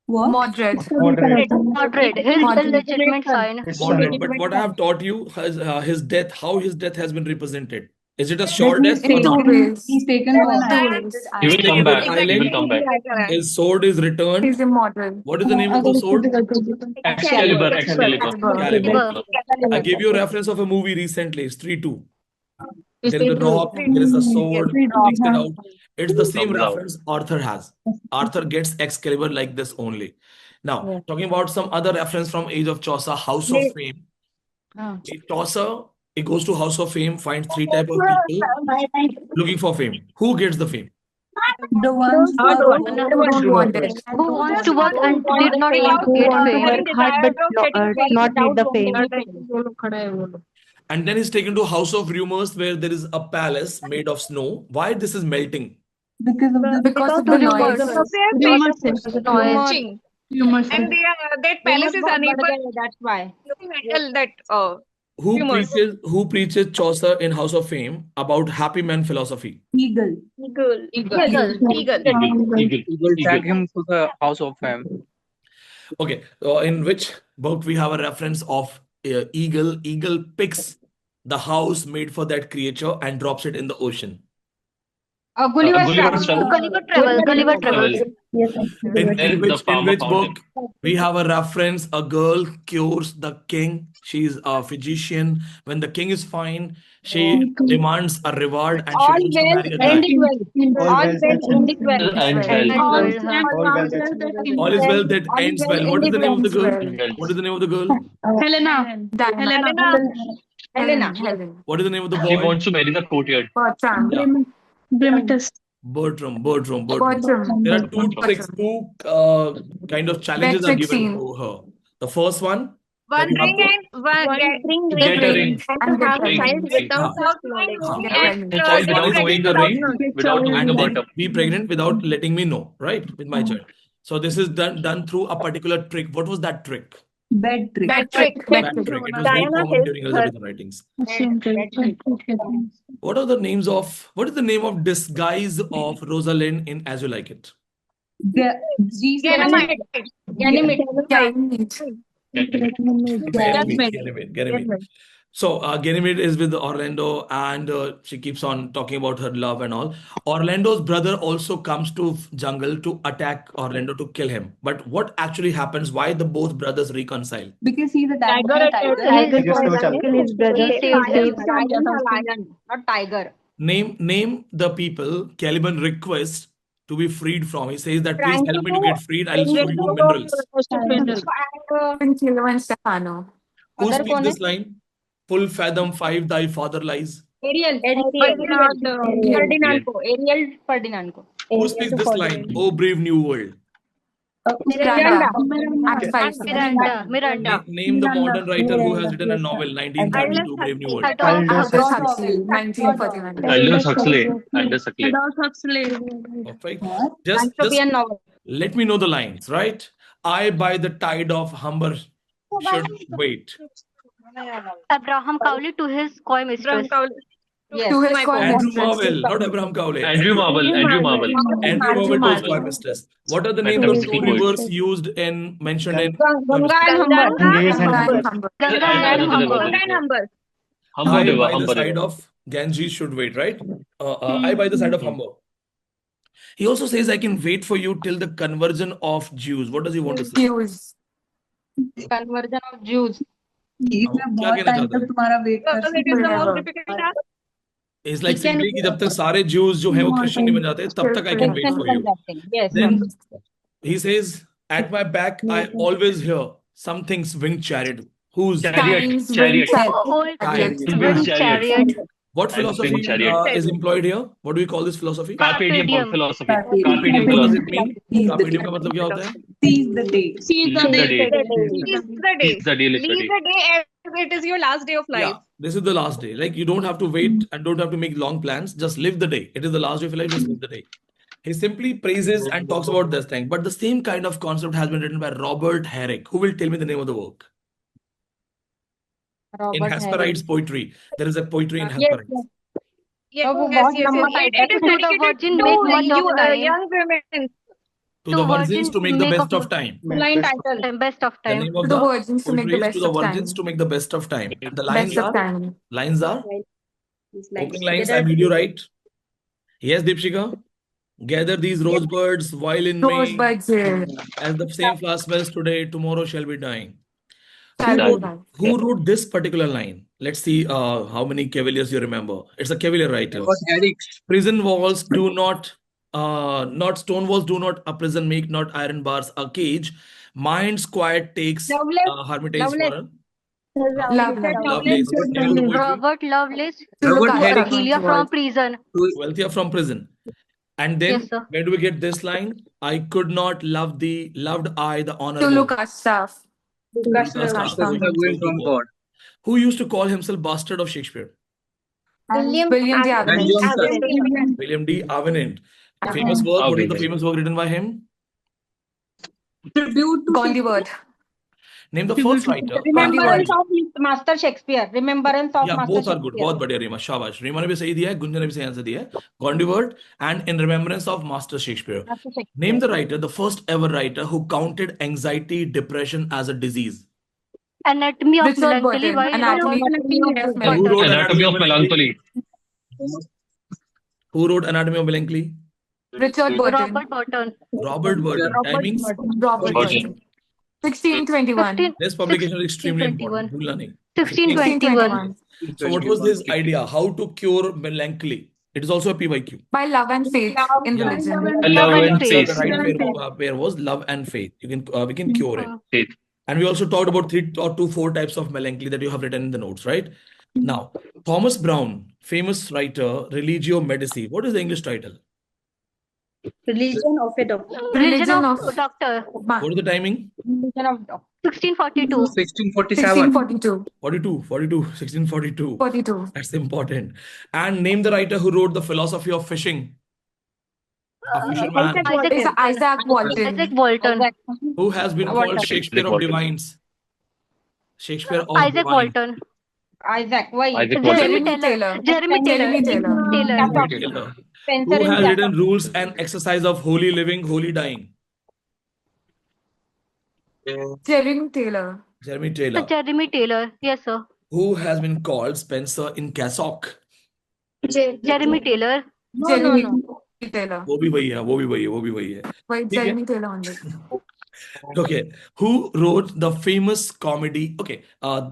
Mordred. Mordred. His illegitimate son. Mordred. But what I have taught you is his death, how his death has been represented. Is it a short death or In 2 not? ways. He's taken to an island. He will come back. He will come back. His sword is returned. He's immortal. What is the name of the sword? Excalibur. Excalibur. I gave you a reference of a movie recently. It's 3-2. There is a rock, there is a sword, takes it out. It's the same reference Arthur has. Arthur gets Excalibur like this only. Now, talking about some other reference from Age of Chaucer, House of Fame. Chaucer, he goes to House of Fame, finds 3 types of people looking for fame. Who gets the fame? The ones Who don't want it. Who wants to work and did not want to get fame. Not need the fame. And then he's taken to House of Rumors, where there is a palace made of snow. Why this is melting? because of the noise. And that palace is unable That's why. to handle that. Who preaches Chaucer in House of Fame about happy man philosophy? Eagle. Eagle. He will drag him to the House of Fame. Okay, in which book we have a reference of eagle? Eagle picks the house made for that creature and drops it in the ocean. Gulliver's Gulliver's Travel. Travel. Gulliver Travels. In Then the which Farmer book Fountain. we have a reference? A girl cures the king. She's a physician. When the king is fine, she demands a reward and she All wants to well, marry a end guy. it well. All All well well, that end ends it well. well. And And well. well, huh? All well that ends well. All is well that All is ends well, well. What is the name of the girl? Ends well. What is the name of the girl? Helena. Diana. Helena. Helen. What is the name of the She boy? wants to marry the courtier. Bertram. Yeah. Bertram. Bertram. There are two tricks, kind of challenges are Trick given scene. to her. The first one, One that you have ring to, and one Get a ring. And get Ring. pregnant. without Get knowing pregnant. A it, child get without knowing pregnant the without ring, knowing. without knowing the and then bottom. be pregnant without letting me know, right? With my child. So this is done through a particular trick. What was that trick? Bed trick. Bad trick. Bad trick. It was very common during Elizabethan writings. What is the name of disguise of Rosalind in As You Like It? Ganymede. Ganymede. Ganymede. So Ganymede is with Orlando, and she keeps on talking about her love and all. Orlando's brother also comes to jungle to attack Orlando to kill him. But what actually happens? Why the both brothers reconcile? Because he's a tiger. Biggest trouble. His brother saved him. Not tiger. Name the people Caliban requests to be freed from. He says that please help me to get freed. I'll show you minerals. Quintilo and Stefano. Who Other speaks कौन this है? line? Full fathom 5, thy father lies. Ariel. Ferdinand को. Who speaks this line? Oh brave new world. Miranda. Act 5. Miranda. Name the modern writer who has written a novel, 1932, Brave New World. Aldous Huxley. 1949. Aldous Huxley. Perfect. Just let me know the lines, right? I by the tide of Humber should wait. Abraham Cowley to his coy mistress. Yes. To his coy Andrew mistress. Marvell, not Abraham Cowley. Andrew Marvell. Andrew Marvell to his Marvell. coy mistress. What are the names of two Metaphysical rivers used in mentioned in? Ganga and Ganges and Ganga Humber. and Humber. Ganga and Humber. Humber I River. by the Humber side River. of Ganges should wait, right? I by the side of Humber. He also says, I can wait for you till the conversion of Jews. What does he want to say? Jews. Conversion of Jews. मैं बहुत time तक तुम्हारा wait कर Because it is the most difficult task. It's like simply कि जब तक सारे Jews जो हैं वो Christian नहीं बन जाते तब तक I can wait for you. Yes. Then he says, at my back I always hear something's winged chariot. Who's Chariot. Old Chariot. winged chariot. What philosophy Winged chariot. is employed here? What do we call this philosophy? Carpe diem diem. philosophy. Carpe diem. Carpe diem What does philosophy. it mean? Carpe diem का मतलब क्या होता है? seize the day. Seize the day. Seize the day. Seize the day, live the Leave day. the day as it is your last day of life. Yeah, this is the last day. Like you don't have to wait and don't have to make long plans. Just live the day. It is the last day of your life. Just live the day. He simply praises and talks about this thing. But the same kind of concept has been written by Robert Herrick. Who will tell me the name of the work? In Hesperides poetry. There is a poetry in Hesperides. Yes, वो yes, बहुत yes, लंबा yes. It is To the dedicated virgin to make much of you, time. young women. To the virgins to make the make best of of time. Line title. Best of The time. name of To the the virgins to make poetry the is best to the of time. virgins to make the best of time. And the lines Best of are time. opening lines. I made you right. Yes, Deepshika. Gather these rosebuds while in May, Rosebuds. as the same flower smells today, tomorrow shall be dying. Childhood. Who wrote this particular line? Let's see how many Cavaliers you remember. It's a Cavalier writer. Prison walls do not, not stone walls do not a prison make, not iron bars a cage. Mind's quiet takes hermitage for a Lovelace. What name of the poetry? Robert Lovelace. Robert Herrick. Ophelia from prison. Wealthier from prison. And then Yes, sir. where do we get this line? I could not love thee, loved I the To honorable. Lucas staff. Who used to call himself bastard of Shakespeare? William D. Avenant. William D. Avenant. Famous work. What is the famous work written by him? Tribute to Gondibert. Name the first writer. Remembrance of Master Shakespeare. Remembrance of Yeah, Master both are good. Shakespeare. बहुत बढ़िया रीमा, शाबाश. रीमा ने भी सही दिया है, गुंजन ने भी सही आंसर दिया है. Gondibert and In Remembrance of Master Shakespeare. Master Shakespeare. Name the writer, the first ever writer who counted anxiety, depression as a disease. Anatomy of Richard Melancholy. Burton. Why Anatomy of And who wrote Anatomy of Melancholy. Who wrote Anatomy of Melancholy? Richard Burton. Robert Burton. Robert Burton. Timings? Robert Burton. 1621. This publication is extremely important. भूलना नहीं. 1621. So what was his idea? How to cure melancholy? It is also a PYQ. By love and faith in religion. Love and faith. The right pair was love and faith. You can we can cure it. Faith. And we also talked about 3 to 4 types of melancholy that you have written in the notes, right? Now, Thomas Brown, famous writer, Religio Medici. What is the English title? Religion of a Doctor. Religion of Doctor. What is the timing? Religion of Doctor. 1642. 1647. 1642. 1642. 42. That's important. And name the writer who wrote The Philosophy of Fishing. A fisherman. Isaac Walton. Isaac Walton. Who has been called Shakespeare of Divines? Shakespeare of Isaac Divine. Walton. Isaac. Why? Isaac Jeremy Walton. Taylor. Jeremy Taylor. Taylor. Spencer Who and has Jacob. written Rules and Exercise of Holy Living, Holy Dying? Jeremy Taylor. Jeremy Taylor. Jeremy Taylor. Yes, sir. Who has been called Spencer in Cassock? Jeremy Taylor. Jeremy Taylor. वो भी वही है, वो भी वही है, वो भी वही है. Wait, ठीक है. Jeremy Taylor only. Okay. Who wrote the famous comedy? Okay.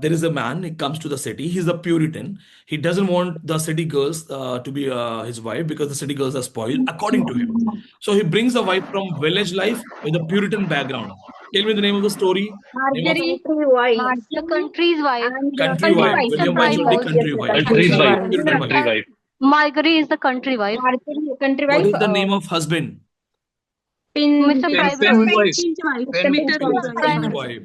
There is a man, he comes to the city. He's a Puritan. He doesn't want the city girls to be his wife because the city girls are spoiled, according to him. So he brings a wife from village life with a Puritan background. Tell me the name of the story. Marjorie. The country's wife. Country wife. William White wrote the country wife. Country's wife. Puritan Country wife. Margery is the country wife. Marjorie, country What wife. is the name of husband? Mr. Private. His wife.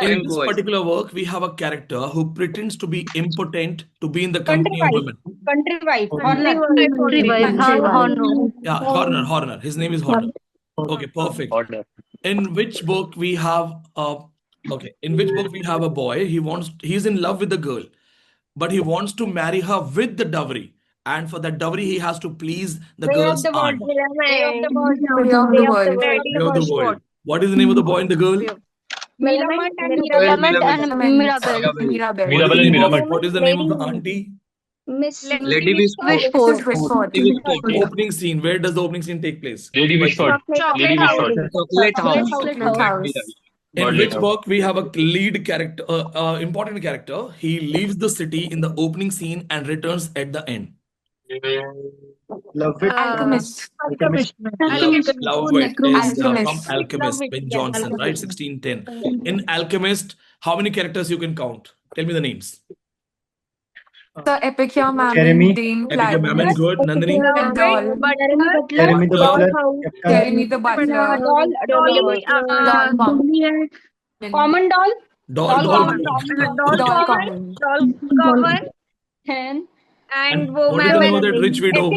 In this particular work, we have a character who pretends to be impotent to be in the company of women. Country wife. Country wife. Horner. Yeah, Horner. His name is Horner. Okay, perfect. Order. In which book we have in which book we have a boy, he's in love with the girl, but he wants to marry her with the dowry. And for that dowry, he has to please the girl's aunt. Way of the world. Way of the world. Way of the world. What is the name of the boy and the girl? Millamant and Millamant and Mirabelle. Mirabelle. What is the name of the auntie? Miss Lady Wishford. Wishford. Opening scene. Where does the opening scene take place? Lady Wishford. Lady Wishford. Chocolate House. Chocolate House. In which book we have a lead character, important character. He leaves the city in the opening scene and returns at the end. Love it. Alchemist. Love it is from Alchemist. Alchemist, Ben Jonson, right? 1610. In Alchemist, how many characters you can count? Tell me the names. The Epicure Jeremy. Mammon, Dame Epicure Mammon, Platypus, good. Nandini? and Doll. Jeremy the Butler. Captain. Jeremy the Butler. Doll Common. Common doll. Doll Common. And What is the name of that rich widow?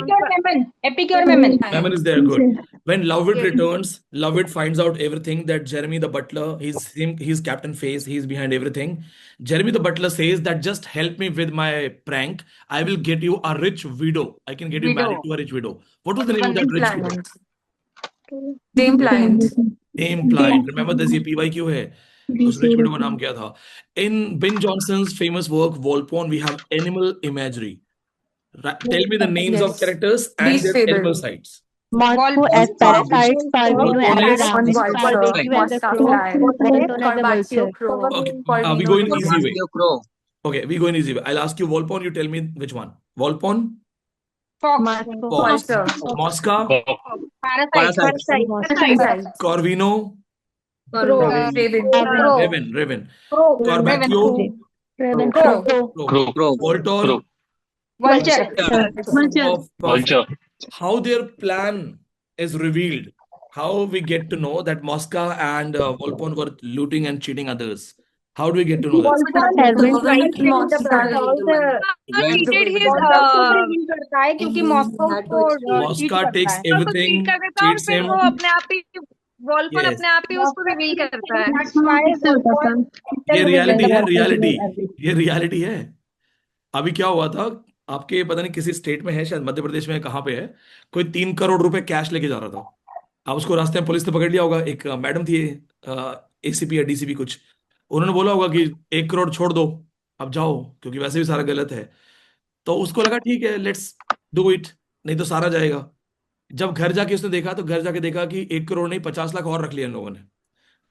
Epicure Mammon. Mammon is there, good. When Lovett returns, Lovett finds out everything that Jeremy the butler, he's Captain Face, he's behind everything. Jeremy the butler says that just help me with my prank. I will get you a rich widow. I can get you married to a rich widow. What was the name of that rich widow? Dame Pliant. Dame Pliant. Remember this PYQ hai. उस rich widow का नाम क्या था? In Ben Jonson's famous work Volpone, we have animal imagery. Tell me the names of characters and Beast their fable. animal sites. Marco as parasites, Parvino as Yes. a One rabbit, vulture. Mosca fly. Corbatio crow. Okay, we go in easy way. Crow. Okay, we go in easy way. I'll ask you Volpone, you tell me which one. Volpone, Fox. Vulture. Mosca, Parasite. Corvino, Raven. Raven, Corbatio, Crow. Voltor, Vulture. Vulture. How their plan is revealed, how we get to know that Mosca and Volpone were looting and cheating others. How do we get to know that? He did his करता है क्योंकि Moscow को Mosca takes everything, cheats him. वो अपने आप ही वॉल्फन Yes. अपने आप ही उसको रिवील करता है। That's why the ये रियलिटी है, Wolf रियलिटी, is everything. ये रियलिटी है। अभी क्या हुआ था, आपके पता नहीं किसी स्टेट में है, शायद मध्य प्रदेश में, कहाँ पे है, कोई 3 करोड़ रुपए कैश लेके जा रहा था। अब उसको रास्ते में पुलिस ने पकड़ लिया होगा। एक मैडम थी, एसीपी या डीसीपी कुछ, उन्होंने बोला होगा कि 1 करोड़ छोड़ दो, अब जाओ, क्योंकि वैसे भी सारा गलत है। तो उसको लगा ठीक है, लेट्स डू इट, नहीं तो सारा जाएगा। जब घर जाके उसने देखा, तो घर जाके देखा कि 1 करोड़ नहीं, 50 लाख और रख लिया इन लोगों ने।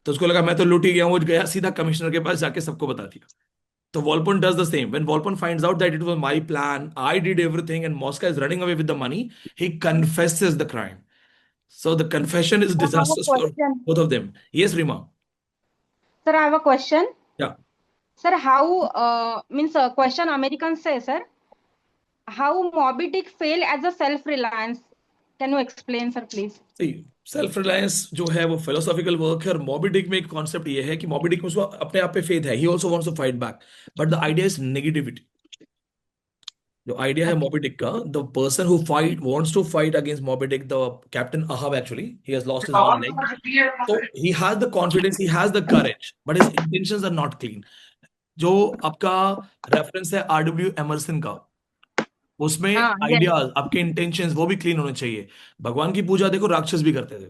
तो उसको लगा मैं तो लूट ही गया हूँ, वो गया सीधा कमिश्नर के पास, जाके सबको बता दिया। तो Volpone does the same. When Volpone finds out that it was my plan, I did everything, and Mosca is running away with the money, he confesses the crime. So the confession is I have a disastrous for question. both of them. Yes, Rima. Sir, I have a question. Yeah. Sir, how means question Americans say, sir, how Moby Dick fail as a self-reliance? Can you explain, sir, please? See, self-reliance जो है वो philosophical work है, और Moby Dick में एक concept ये है कि Moby Dick में उसको अपने आप पे faith है. He also wants to fight back. But the idea is negativity. जो आइडिया है Moby Dick का, the person who wants to fight against Moby Dick, the Captain Ahab, actually, he has lost his one leg. So he has the confidence, he has the courage, but his intentions are not clean. जो आपका reference है R.W. Emerson का, उसमें ideas, आपके intentions वो भी clean होने चाहिए। भगवान की पूजा देखो राक्षस भी करते थे,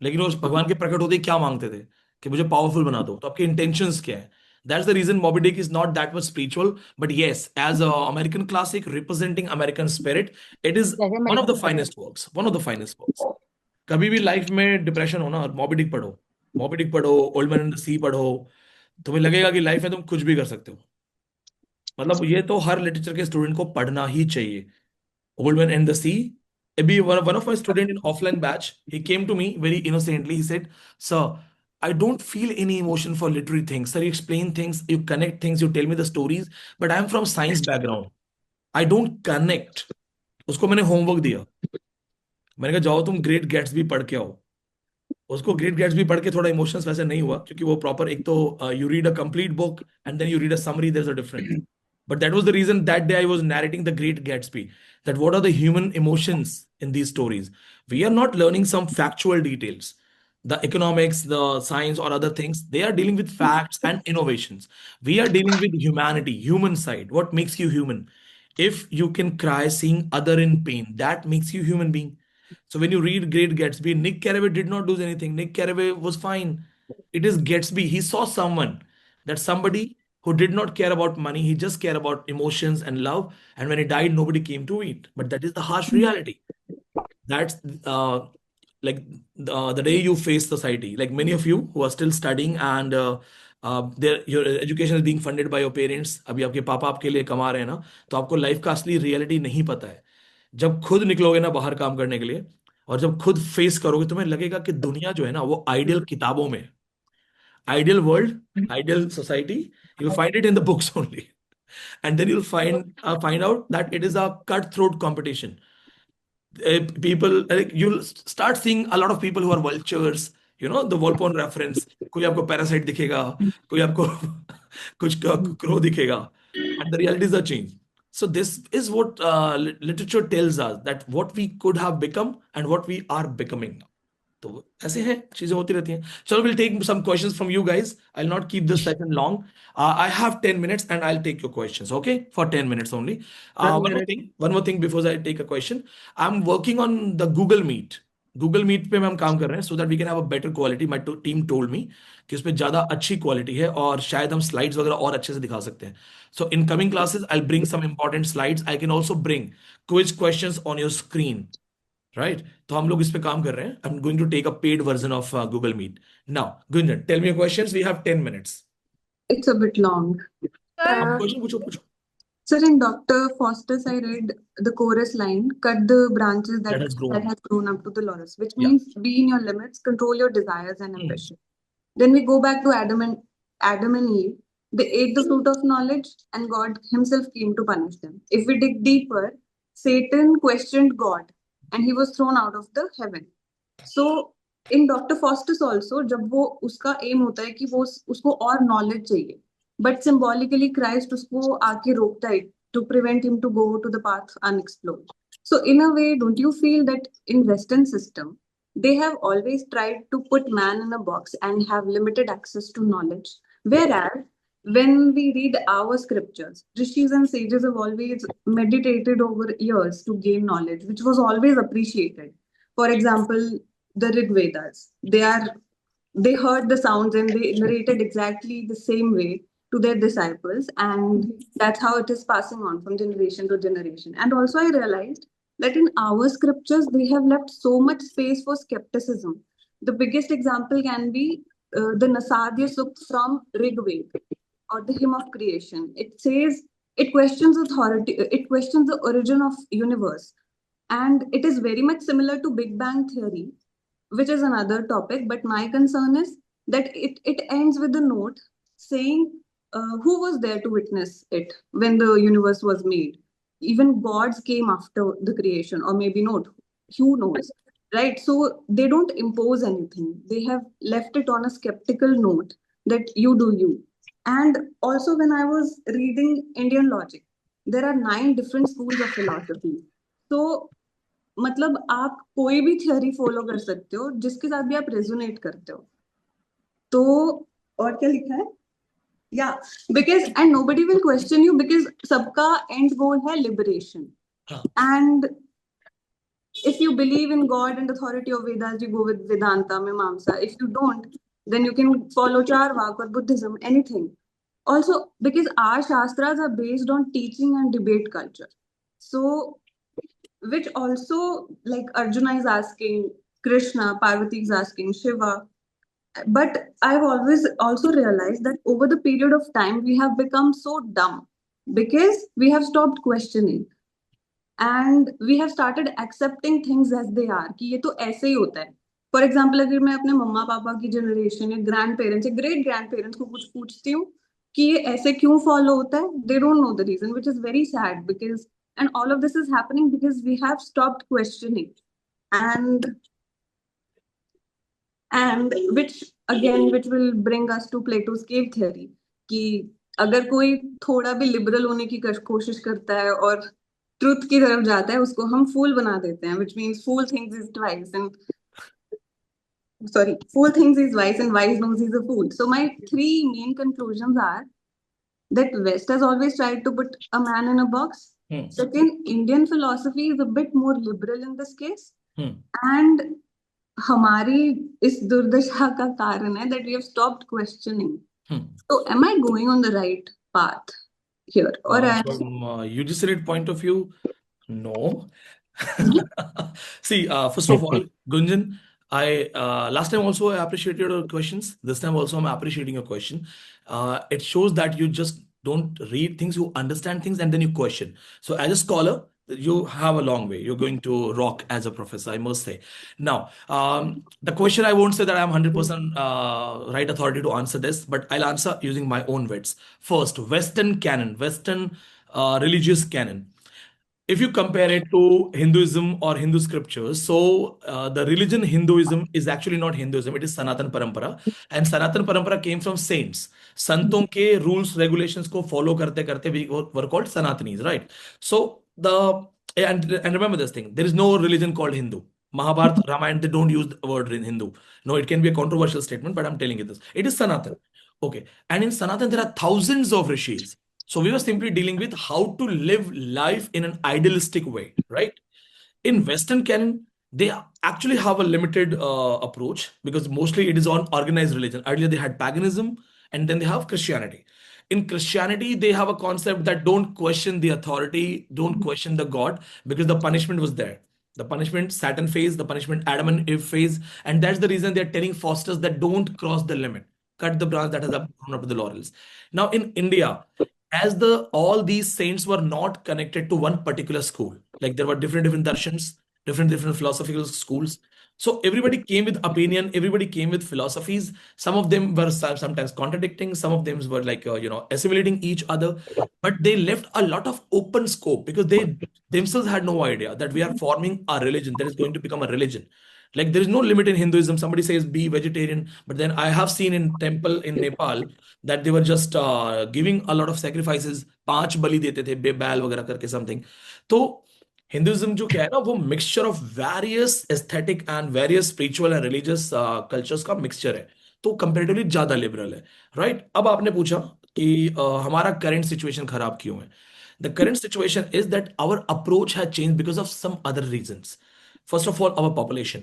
लेकिन वो भगवान के प्रकट होते ही क्या मांगते थे कि मुझे पावरफुल बना दो। तो आपके इंटेंशंस क्या है? That's the reason Moby Dick is not that much spiritual, but yes, as a American classic representing American spirit, it is one of the finest works. One of the finest works. कभी भी life में depression हो ना, Moby Dick पढ़ो, Moby Dick पढ़ो, Old Man and the Sea पढ़ो, तुम्हें लगेगा कि लाइफ में तुम कुछ भी कर सकते हो। मतलब ये तो हर लिटरेचर के स्टूडेंट को पढ़ना ही चाहिए। Old Man and the Sea. Maybe one of my student in offline batch, he came to me very innocently. He said, "Sir, I don't feel any emotion for literary things. Sir, you explain things, you connect things, you tell me the stories, but I'm from science background. I don't connect." उसको मैंने homework दिया, मैंने कहा जाओ तुम great Gatsby पढ़ के आओ। उसको ग्रेट गैट्सबी पढ़ के थोड़ा इमोशंस वैसे नहीं हुआ, क्योंकि वो प्रॉपर, एक तो you read a complete book and then you read a summary, there is a difference. But that was the reason that day I was narrating The Great Gatsby, that what are the human emotions in these stories. We are not learning some factual details. The economics, the science or other things, they are dealing with facts and innovations. We are dealing with humanity, human side. What makes you human? If you can cry seeing other in pain, that makes you human being. So when you read Great Gatsby, Nick Carraway did not do anything. Nick Carraway was fine. It is Gatsby. He saw someone, that somebody who did not care about money, he just cared about emotions and love. And when he died, nobody came to it. But that is the harsh reality. That's like the day you face society. Like many of you who are still studying and your education is being funded by your parents. अभी आपके पापा आपके लिए कमा रहे हैं ना, तो आपको लाइफ का असली रियलिटी नहीं पता है। जब खुद निकलोगे ना बाहर काम करने के लिए, और जब खुद फेस करोगे, तुम्हें लगेगा कि दुनिया जो है ना वो आइडियल किताबों में, ideal world, ideal society, you'll find it in the books only. And then you'll find out that it is a cutthroat competition. People, you'll start seeing a lot of people who are vultures, you know, the Volpone reference. कोई आपको parasite दिखेगा, कोई आपको कुछ crow दिखेगा, and the realities are changed. So this is what literature tells us, that what we could have become and what we are becoming. तो ऐसे है, चीजें होती रहती हैं। चलो, we'll take some questions from you guys. I'll not keep this session long. I have 10 minutes and I'll take your questions, okay? For 10 minutes only. One more thing before I take a question. I'm working on the Google Meet. Google Meet पे हम काम कर रहे हैं, so that we can have a better quality. My team told me कि उसमें ज्यादा अच्छी क्वालिटी है, और शायद हम स्लाइड्स वगैरह और अच्छे से दिखा सकते हैं। So in coming classes, I'll bring some important slides. I can also bring quiz questions on your screen. Right? तो हम लोग इस पे काम कर रहे हैं. I'm going to take a paid version of Google Meet. Now, Gunjan, tell me your questions. We have 10 minutes. It's a bit long. Question पूछो. Sir, in Dr. Faustus, I read the chorus line, cut the branches that has grown up to the laurus, which means be in your limits, control your desires and ambition. Then we go back to Adam and Eve. They ate the fruit of knowledge and God himself came to punish them. If we dig deeper, Satan questioned God and he was thrown out of the heaven. So in Dr. Faustus also, जब वो उसका aim होता है कि वो उसको और knowledge चाहिए, but symbolically Christ उसको आके रोकता है to prevent him to go to the path unexplored. So in a way, don't you feel that in Western system, they have always tried to put man in a box and have limited access to knowledge. Whereas when we read our scriptures, rishis and sages have always meditated over years to gain knowledge, which was always appreciated. For example, the Rig Vedas, they heard the sounds and they narrated exactly the same way to their disciples, and that's how it is passing on from generation to generation. And also I realized that in our scriptures they have left so much space for skepticism. The biggest example can be the Nasadya Sukta from Rig Veda, or the hymn of creation. It says, it questions authority, it questions the origin of universe, and it is very much similar to Big Bang theory, which is another topic. But my concern is that it ends with a note saying who was there to witness it when the universe was made. Even gods came after the creation, or maybe not, who knows, right? So they don't impose anything. They have left it on a skeptical note that you do you. And also when I was reading Indian logic, there are 9 different schools of philosophy. So मतलब आप कोई भी theory follow कर सकते हो जिसके साथ भी आप रेजोनेट करते हो. तो और क्या लिखा है? Yeah, because and nobody will question you because सबका end goal है liberation. And if you believe in God and authority of Vedas, you go with Vedanta, Mimamsa. If you don't, then you can follow Charvak or Buddhism, anything. Also, because our Shastras are based on teaching and debate culture. So, which also, like Arjuna is asking, Krishna, Parvati is asking, Shiva. But I've always also realized that over the period of time, we have become so dumb because we have stopped questioning. And we have started accepting things as they are, कि ये तो ऐसे ही होता है. For example, अगर मैं अपने मम्मा पापा की generation या grandparents या great grandparents को कुछ पूछती हूँ कि ये ऐसे क्यों follow होता है, they don't know the reason, which is very sad because, and all of this is happening because we have stopped questioning. And which will bring us to Plato's cave theory, कि अगर कोई थोड़ा भी liberal होने की कोशिश करता है और truth की तरफ जाता है, उसको हम fool बना देते हैं, which means fool thinks he's wise and wise knows he's a fool. So my 3 main conclusions are that West has always tried to put a man in a box. Second, Indian philosophy is a bit more liberal in this case. And हमारी इस दुर्दशा का कारण है that we have stopped questioning. So am I going on the right path here? Or from UGC point of view, no. See, first of all, Gunjan, I last time also I appreciated your questions. This time also I'm appreciating your question. It shows that you just don't read things, you understand things, and then you question. So as a scholar, you have a long way. You're going to rock as a professor, I must say. Now, the question, I won't say that I'm 100% right authority to answer this, but I'll answer using my own words. First, Western canon, Western religious canon. If you compare it to Hinduism or Hindu scriptures, so the religion Hinduism is actually not Hinduism, it is Sanatan Parampara. And Sanatan Parampara came from saints. Santon ke rules, regulations ko follow karte karte we were called Sanatanis, right? So and remember this thing, there is no religion called Hindu. Mahabharata, Ramayana, they don't use the word Hindu. No, it can be a controversial statement, but I'm telling you this. It is Sanatan. Okay. And in Sanatan, there are thousands of rishis. So we were simply dealing with how to live life in an idealistic way, right? In Western canon, they actually have a limited approach because mostly it is on organized religion. Earlier they had paganism and then they have Christianity. In Christianity, they have a concept that don't question the authority, don't question the God, because the punishment was there. The punishment Satan faced, the punishment Adam and Eve faced, and that's the reason they're telling fosters that don't cross the limit. Cut the branch that has grown up to the laurels. Now in India, as all these saints were not connected to one particular school, like there were different darshans, different philosophical schools. So everybody came with opinion, everybody came with philosophies. Some of them were sometimes contradicting, some of them were like, assimilating each other, but they left a lot of open scope because they themselves had no idea that we are forming a religion that is going to become a religion. Like there is no limit in Hinduism. Somebody says be vegetarian, but then I have seen in temple in Nepal that they were just giving a lot of sacrifices. 5 bali dete the, baal वगैरह करके something. So Hinduism जो क्या है ना, वो mixture of various aesthetic and various spiritual and religious cultures का mixture है, तो कंपेरेटिवली ज्यादा लिबरल है, राइट? अब आपने पूछा कि हमारा करंट सिचुएशन खराब क्यों है। The current situation is that our approach has change because of some other reasons. First of all, our population.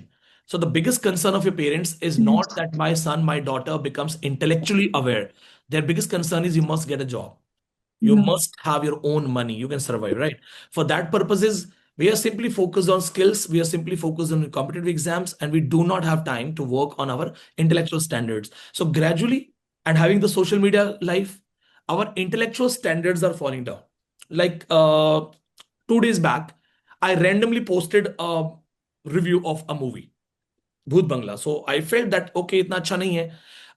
So the biggest concern of your parents is not that my son, my daughter becomes intellectually aware. Their biggest concern is you must get a job. You must have your own money. You can survive, right? For that purposes, we are simply focused on skills. We are simply focused on competitive exams, and we do not have time to work on our intellectual standards. So gradually, and having the social media life, our intellectual standards are falling down. Like 2 days back, I randomly posted a review of a movie, Bhoot Bangla. So I felt that, okay, itna acha nahi hai.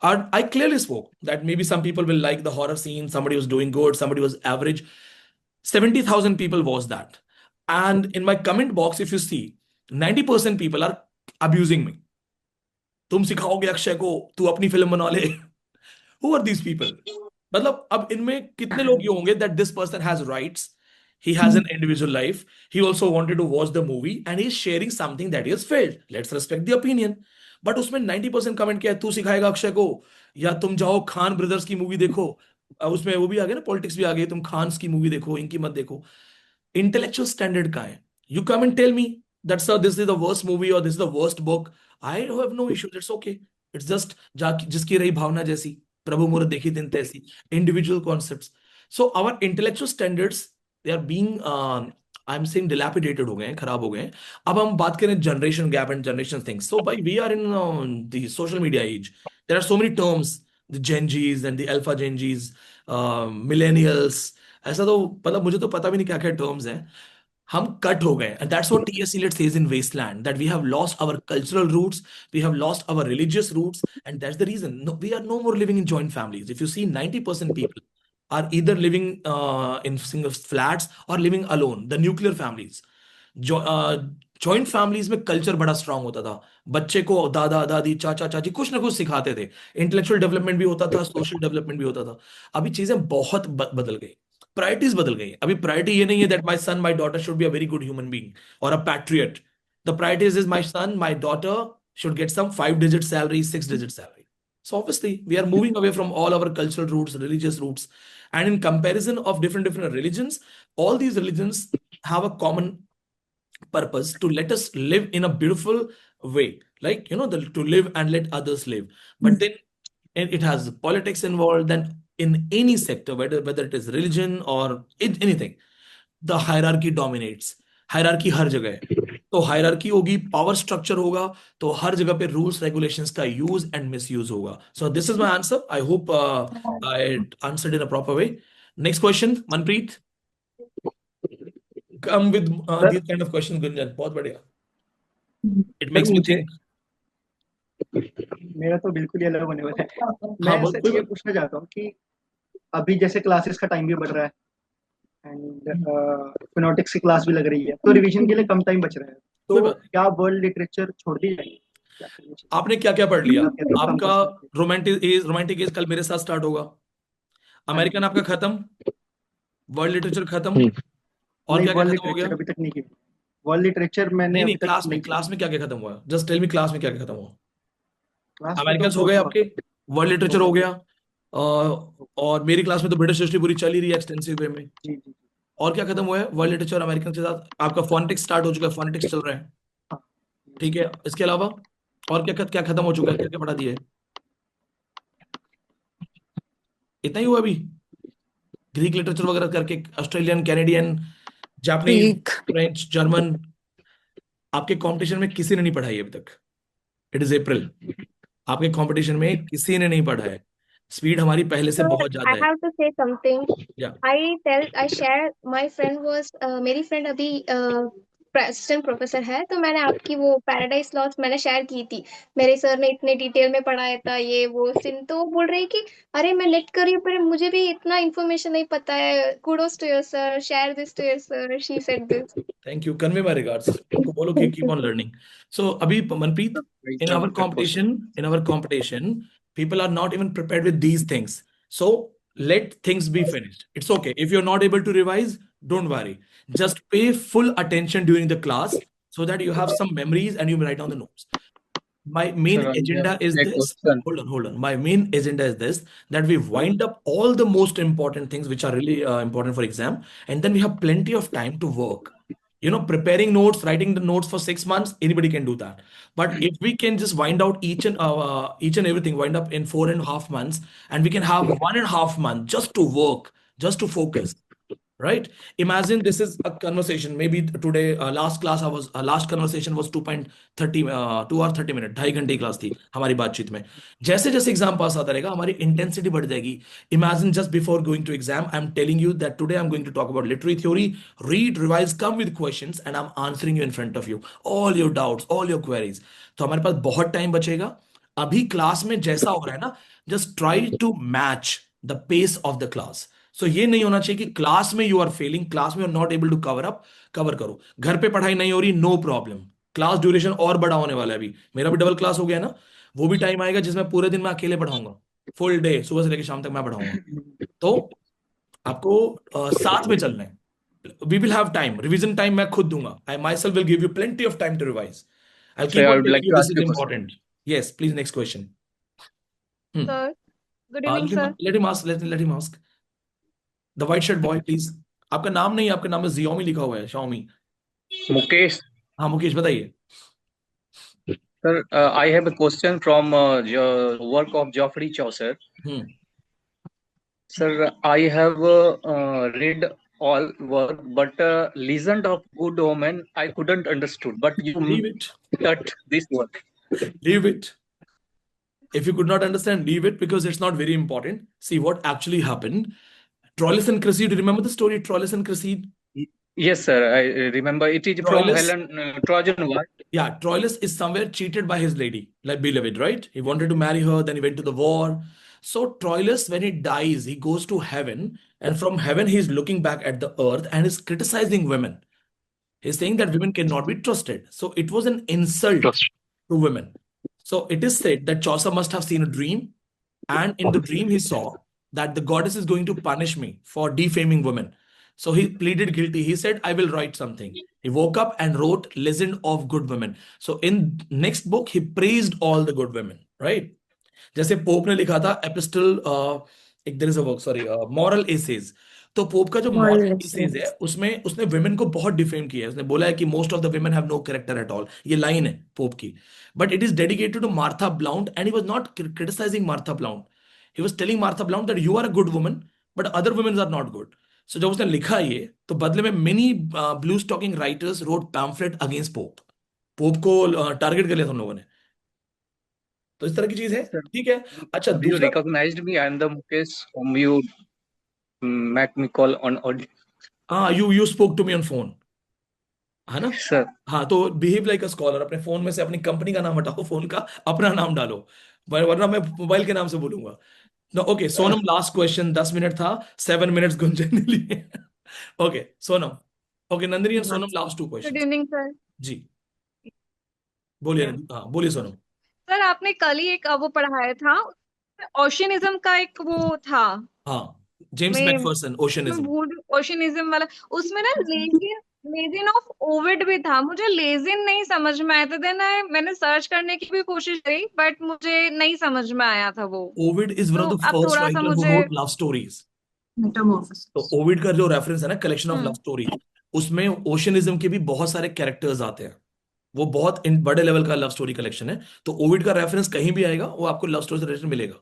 And I clearly spoke that maybe some people will like the horror scene, somebody was doing good, somebody was average. 70,000 people watched that. And in my comment box, if you see, 90% people are abusing me. तुम सिखाओगे अक्षय को, तू अपनी film बना ले. Who are these people? मतलब अब इनमें कितने लोग ये होंगे that this person has rights, he has an individual life, he also wanted to watch the movie and he is sharing something that he has felt. Let's respect the opinion. But उसमें 90% comment क्या है, तू सिखाएगा अक्षय को, या तुम जाओ Khan brothers की मूवी देखो. उसमें वो भी आ गया ना, पॉलिटिक्स भी आ गई, तुम खान्स की मूवी देखो, इनकी मत देखो. इंटेलेक्चुअल स्टैंडर्ड कहाँ है? You come and tell me that sir, this is the worst movie or this is the worst book. I have no issue. It's okay. It's just जिसकी रही भावना जैसी, प्रभु मुहूर्त देखी दिन तैसी. Individual concepts. So our intellectual standards, they are being I'm saying dilapidated हो गए हैं, खराब हो गए हैं. अब हम बात करें generation gap and generation things. So by we are in the social media age. There are so many terms, the Gen Zs and the Alpha Gen Zs, millennials. ऐसा तो मतलब मुझे तो पता भी नहीं क्या क्या terms हैं. हम कट हो गए, and that's what T.S. Eliot says in Wasteland, that we have lost our cultural roots, we have lost our religious roots, and that's the reason we are no more living in joint families. If you see, 90% people are either living in single flats or living alone, the nuclear families. Joint families में culture बड़ा strong होता था, बच्चे को दादा दादी चाचा चाची कुछ ना कुछ सिखाते थे, इंटेलेक्चुअल डेवलपमेंट भी होता था, सोशल डेवलपमेंट भी होता था. अभी चीजें बहुत बदल गई, प्रायोरिटीज बदल गई. अभी प्रायोरिटी ये नहीं है that my son my daughter should be a very good human being और a patriot. The priorities is my son my daughter should get some 5-digit salary, 6-digit salary. So obviously we are moving away from all our cultural roots, religious roots, and in comparison of different religions, all these religions have a common purpose to let us live in a beautiful way, like to live and let others live. But then it has politics involved. Then in any sector, whether it is religion or anything, the hierarchy dominates. Hierarchy हर जगह है, तो hierarchy होगी, power structure होगा, तो हर जगह पे rules regulations का यूज एंड मिसयूज होगा. So this is my answer. I hope I answered in a proper way. Next question, Manpreet. Come with this kind of question. Gunjan, बहुत बढ़िया. It makes me think. मेरा तो बिल्कुल ही अलग होने वाला है. मैं सिर्फ ये पूछना चाहता हूँ कि अभी जैसे क्लासेस का टाइम भी बढ़ रहा है एंड फोनेटिक्स की क्लास भी लग रही है, तो रिवीजन के लिए कम टाइम बच रहा है, तो क्या वर्ल्ड लिटरेचर छोड़ दी जाएगी? आपने क्या क्या पढ़ लिया? आपका रोमांटिक एज कल मेरे साथ स्टार्ट होगा. अमेरिकन आपका खत्म, वर्ल्ड लिटरेचर खत्म, और क्या खत्म हो गया? अभी तक नहीं किया वर्ल्ड लिटरेचर. मैंने नहीं, क्लास में क्या क्या खत्म हुआ? जस्ट टेल मी, क्लास में क्या क्या खत्म हुआ? अमेरिकन हो गए आपके, वर्ल्ड लिटरेचर हो गया, और मेरी क्लास में तो ब्रिटिश हिस्ट्री पूरी चल ही रही है एक्सटेंसिव वे में. और क्या खत्म हुआ है? वर्ल्ड लिटरेचर अमेरिकन के साथ आपका फोनेटिक्स स्टार्ट हो चुका है, फोनेटिक्स चल रहा है, ठीक है. इसके अलावा और क्या खत्म हो चुका है? क्या क्या पढ़ा दिया है? इतना ही हुआ अभी? ग्रीक लिटरेचर वगैरह करके, Australian, Canadian, Japanese, French, German, आपके कंपटीशन में किसी ने नहीं पढ़ाई अभी तक. इट इज अप्रैल, आपके कंपटीशन में किसी ने नहीं पढ़ा है. स्पीड हमारी पहले से बहुत ज्यादा है. I have to say something. Yeah. I share. My friend was मेरी फ्रेंड अभी असिस्टेंट प्रोफेसर है, तो मैंने आपकी वो पैराडाइज लॉस्ट मैंने शेयर की थी. मेरे सर ने इतने डिटेल में पढ़ाया था ये वो सिन, तो वो बोल रही कि अरे मैं नेट कर रही हूँ पर मुझे भी इतना इन्फॉर्मेशन नहीं पता है. Kudos to your sir, share this to your sir, she said this. Thank you, convey my regards. उनको बोलो कि कीप ऑन लर्निंग. सो अभी Manpreet, in our competition people are not even prepared with these things. So let things be finished. It's okay. If you're not able to revise, don't worry. Just pay full attention during the class so that you have some memories and you write down the notes. My main Sir, I agenda have is a this. question. Hold on. My main agenda is this, that we wind up all the most important things which are really important for exam, and then we have plenty of time to work. Preparing notes, writing the notes for 6 months, anybody can do that. But if we can just wind out each and everything, wind up in 4.5 months, and we can have 1.5 months just to work, just to focus. Right? Imagine this is a conversation. Maybe today, last conversation was 2.30 2 और 30 minute, 2.5 घंटे class थी हमारी बातचीत में. जैसे जैसे exam पास आता रहेगा हमारी इंटेंसिटी बढ़ जाएगी. Imagine just before going to exam, I'm telling you that today I'm going to talk about literary theory. Read, revise, come with questions, and I'm answering you in front of you. All your doubts, all your queries. तो हमारे पास बहुत time बचेगा. अभी class में जैसा हो रहा है ना, just try to match the pace of the class. सो ये नहीं होना चाहिए कि क्लास में यू आर फेलिंग, क्लास में you are not able to cover करो. घर पे पढ़ाई नहीं हो रही, नो प्रॉब्लम. क्लास ड्यूरेशन और बड़ा होने वाला है. अभी मेरा भी डबल क्लास हो गया ना. वो भी टाइम आएगा जिसमें पूरे दिन मैं अकेले पढ़ाऊंगा, फुल डे, सुबह से लेकर शाम तक मैं पढ़ाऊंगा. तो आपको साथ में चलना है. We will have time, revision time मैं खुद दूंगा. I myself will give you plenty of time to revise. I Sir, I would keep like to this ask is you a question. Important. Yes please, next question. Sir, good evening, sir. Let him ask. The white shirt boy, please. आपका नाम नहीं, आपका नाम में Xiaomi लिखा हुआ है, Xiaomi. Mukesh. हाँ मुकेश, बताइए. Sir, I have a question from your work of Geoffrey Chaucer. Sir, I have read all work, but Legend of Good Omen I couldn't understood. But you leave it. Cut this work. Leave it. If you could not understand, leave it, because it's not very important. See what actually happened. Troilus and Cressida. Do you remember the story Troilus and Cressida? Yes, sir. I remember. It is from Helen Trojan War. Yeah, Troilus is somewhere cheated by his lady, like beloved, right? He wanted to marry her, then he went to the war. So Troilus, when he dies, he goes to heaven, and from heaven he's looking back at the earth and is criticizing women. He's saying that women cannot be trusted. So it was an insult to women. So it is said that Chaucer must have seen a dream, and in the dream he saw that the goddess is going to punish me for defaming women. So he pleaded guilty. He said, I will write something. He woke up and wrote Legend of Good Women. So in next book, he praised all the good women, right? जैसे pope ने लिखा था epistle, there is a work, sorry, moral essays. तो pope का जो moral essays है, उसमें उसने women को बहुत डिफेम किया है. उसने बोला है कि most of the women have no character at all. ये लाइन है पोप की. But it is dedicated to Martha Blount, and he was not criticizing Martha Blount. He was telling Martha Blount that you are a good woman, but other women are not good. So जब उसने लिखा ये, तो बदले में many blue stocking writers wrote pamphlet against Pope. Pope को target कर लिया था उन लोगों ने. तो इस तरह की चीज है. ठीक है. अच्छा, You recognized me. I am the Mukesh whom you make me call on audio. You spoke to me on phone, है ना? Sir. हाँ, तो behave like a scholar. अपने फोन में से अपनी कंपनी का नाम हटाओ, फोन का अपना नाम डालो, वरना मैं मोबाइल के नाम से बोलूंगा. No, okay, Sonam, last question. 10 minute था, 7 minutes गुंजन ने लिए. Okay, Sonam. Okay, Nandini and Sonam, last 2 questions. Good evening, sir. जी बोलिए. हाँ बोलिए सोनम. सर, आपने कल ही एक वो पढ़ाया था, ओशियनिज्म का एक वो था. हाँ, जेम्स मैकफर्सन, ओशियनिज्म वाला. उसमें ना लेजिन ऑफ ओविड भी था. मुझे लेजिन नहीं समझ में आया था. देन मैंने सर्च करने की भी कोशिश करी, बट मुझे नहीं समझ में आया था वो. Ovid is one of the first writer who wrote love stories. तो ओविड का जो रेफरेंस है ना, कलेक्शन ऑफ लव स्टोरी, उसमें ओशियनिज्म के भी बहुत सारे कैरेक्टर्स आते हैं. वो बहुत बड़े लेवल का लव स्टोरी कलेक्शन है. तो ओविड का रेफरेंस कहीं भी आएगा, वो आपको लव स्टोरी से रिलेटेड मिलेगा.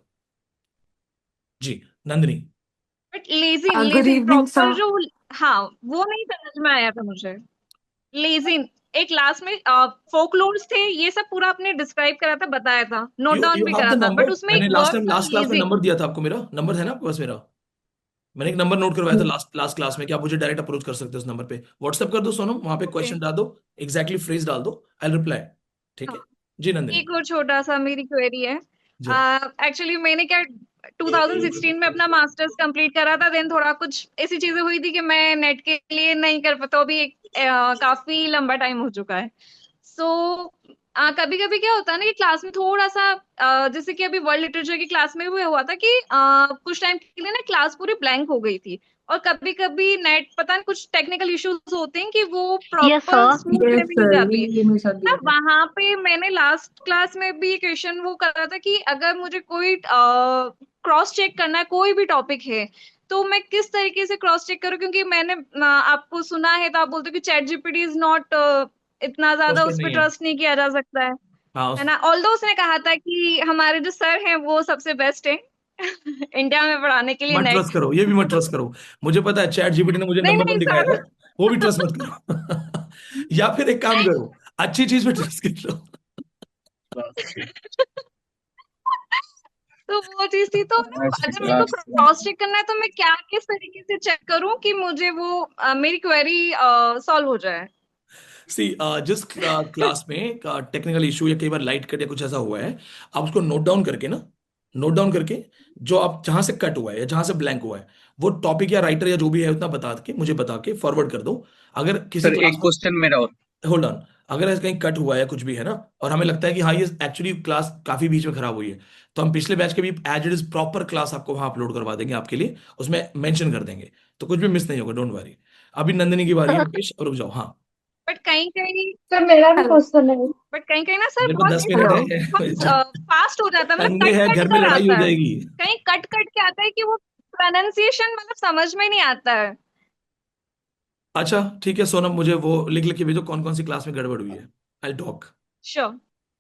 जी नंदिनी. बट लेजिन प्रॉपर जो, हाँ, वो नहीं समझ में आया था मुझे. लेजिन एक क्लास में फोकलोर्स थे, ये सब पूरा आपने डिस्क्राइब करा था, बताया था, नोट डाउन भी करा था, बट उसमें एक लास्ट क्लास में नंबर दिया था आपको. मेरा नंबर है ना आपके पास? मेरा मैंने एक नंबर नोट करवाया था लास्ट क्लास में कि आप मुझे डायरेक्ट अप्रोच कर सकते हो उस नंबर पे. व्हाट्सएप कर दो सोनम, वहां पे क्वेश्चन डाल दो, एग्जैक्टली फ्रेज डाल दो, आई विल रिप्लाई. ठीक है जी नंदिनी. एक और छोटा सा मेरी क्वेरी है. एक्चुअली मैंने क्या 2016 में अपना मास्टर्स कंप्लीट करा था. देन थोड़ा कुछ ऐसी चीजें हुई थी कि मैं नेट के लिए नहीं कर पाता. अभी काफी लंबा टाइम हो चुका है. सो कभी कभी क्या होता है ना कि क्लास में थोड़ा सा जैसे कि अभी वर्ल्ड लिटरेचर की क्लास में भी हुआ था कि कुछ टाइम के लिए ना क्लास पूरी ब्लैंक हो गई थी. और कभी कभी नेट पता नहीं कुछ टेक्निकल इश्यूज होते हैं कि वो Yes, proper sir. Smooth way Yes, में नहीं sir. जाती है ये मेरे साथ भी ना। होता है। वहां पे मैंने लास्ट क्लास में भी क्वेश्चन वो करा था कि अगर मुझे कोई क्रॉस चेक करना है कोई भी टॉपिक है तो मैं किस तरीके से क्रॉस चेक करूं, क्योंकि मैंने आपको सुना है तो आप बोलते हो कि चैट जीपीटी इज नॉट इतना ज्यादा ट्रस्टेड उस पर नहीं है। ट्रस्ट नहीं किया जा सकता हाँ है ना। ऑल्दो उसने कहा था कि हमारे जो सर हैं वो सबसे बेस्ट है इंडिया में पढ़ाने के लिए मत ट्रस्ट नेट। करो, ये भी मत ट्रस्ट करो। मुझे पता है चैट जीपीटी ने मुझे नहीं नंबर नहीं वन दिखाया सर है, वो भी ट्रस्ट मत करो। या फिर एक काम करो, अच्छी चीज पे ट्रस्ट कर लो। तो वो चीज थी। तो ना अगर मेरे को क्रॉस चेक करना है तो मैं क्या किस तरीके से चेक करूं कि मुझे वो मेरी क्वेरी सॉल्व हो जाए। सी जिस क्लास में टेक्निकल इशू या कई बार लाइट कट या कुछ ऐसा हुआ है, आप उसको नोट डाउन करके ना, नोट डाउन करके जो आप जहां से कट हुआ है या जहां से ब्लैंक हुआ है, वो टॉपिक या राइटर या जो भी है उतना बता के मुझे बता के फॉरवर्ड कर दो। अगर किसी सर क्लास एक क्वेश्चन मेरा और। होल्ड ऑन, अगर ऐसे कहीं कट हुआ है कुछ भी है ना, और हमें लगता है कि हाँ ये एक्चुअली क्लास काफी बीच में खराब हुई है, तो हम पिछले बैच के भी as it is proper class आपको वहां अपलोड करवा देंगे आपके लिए, उसमें मेंशन कर देंगे, तो कुछ भी मिस नहीं होगा, डोंट वरी। अभी नंदिनी की बारी है, मुकेश रुक जाओ। हाँ बट कहीं कहीं सर मेरा भी हेलो क्वेश्चन है। बट कहीं कहीं ना सर मेरे पास बहुत 10 मिनट है। बहुत फास्ट हो जाता है, मतलब संडे कट है, कट घर में कर लड़ाई हो आता है। जाएगी। कहीं कट कट के आता है कि वो प्रोनाउंसिएशन मतलब समझ में नहीं आता है। अच्छा ठीक है सोनम, मुझे वो लिख लिख के भेजो कौन कौन सी क्लास में गड़बड़ हुई है, आई टॉक। श्योर।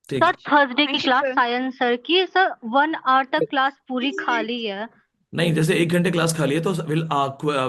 ठीक सर है। थर्सडे की thank you class sir. Science sir की, सर 1 आवर तक क्लास पूरी खाली है। नहीं, जैसे 1 घंटे क्लास खाली है तो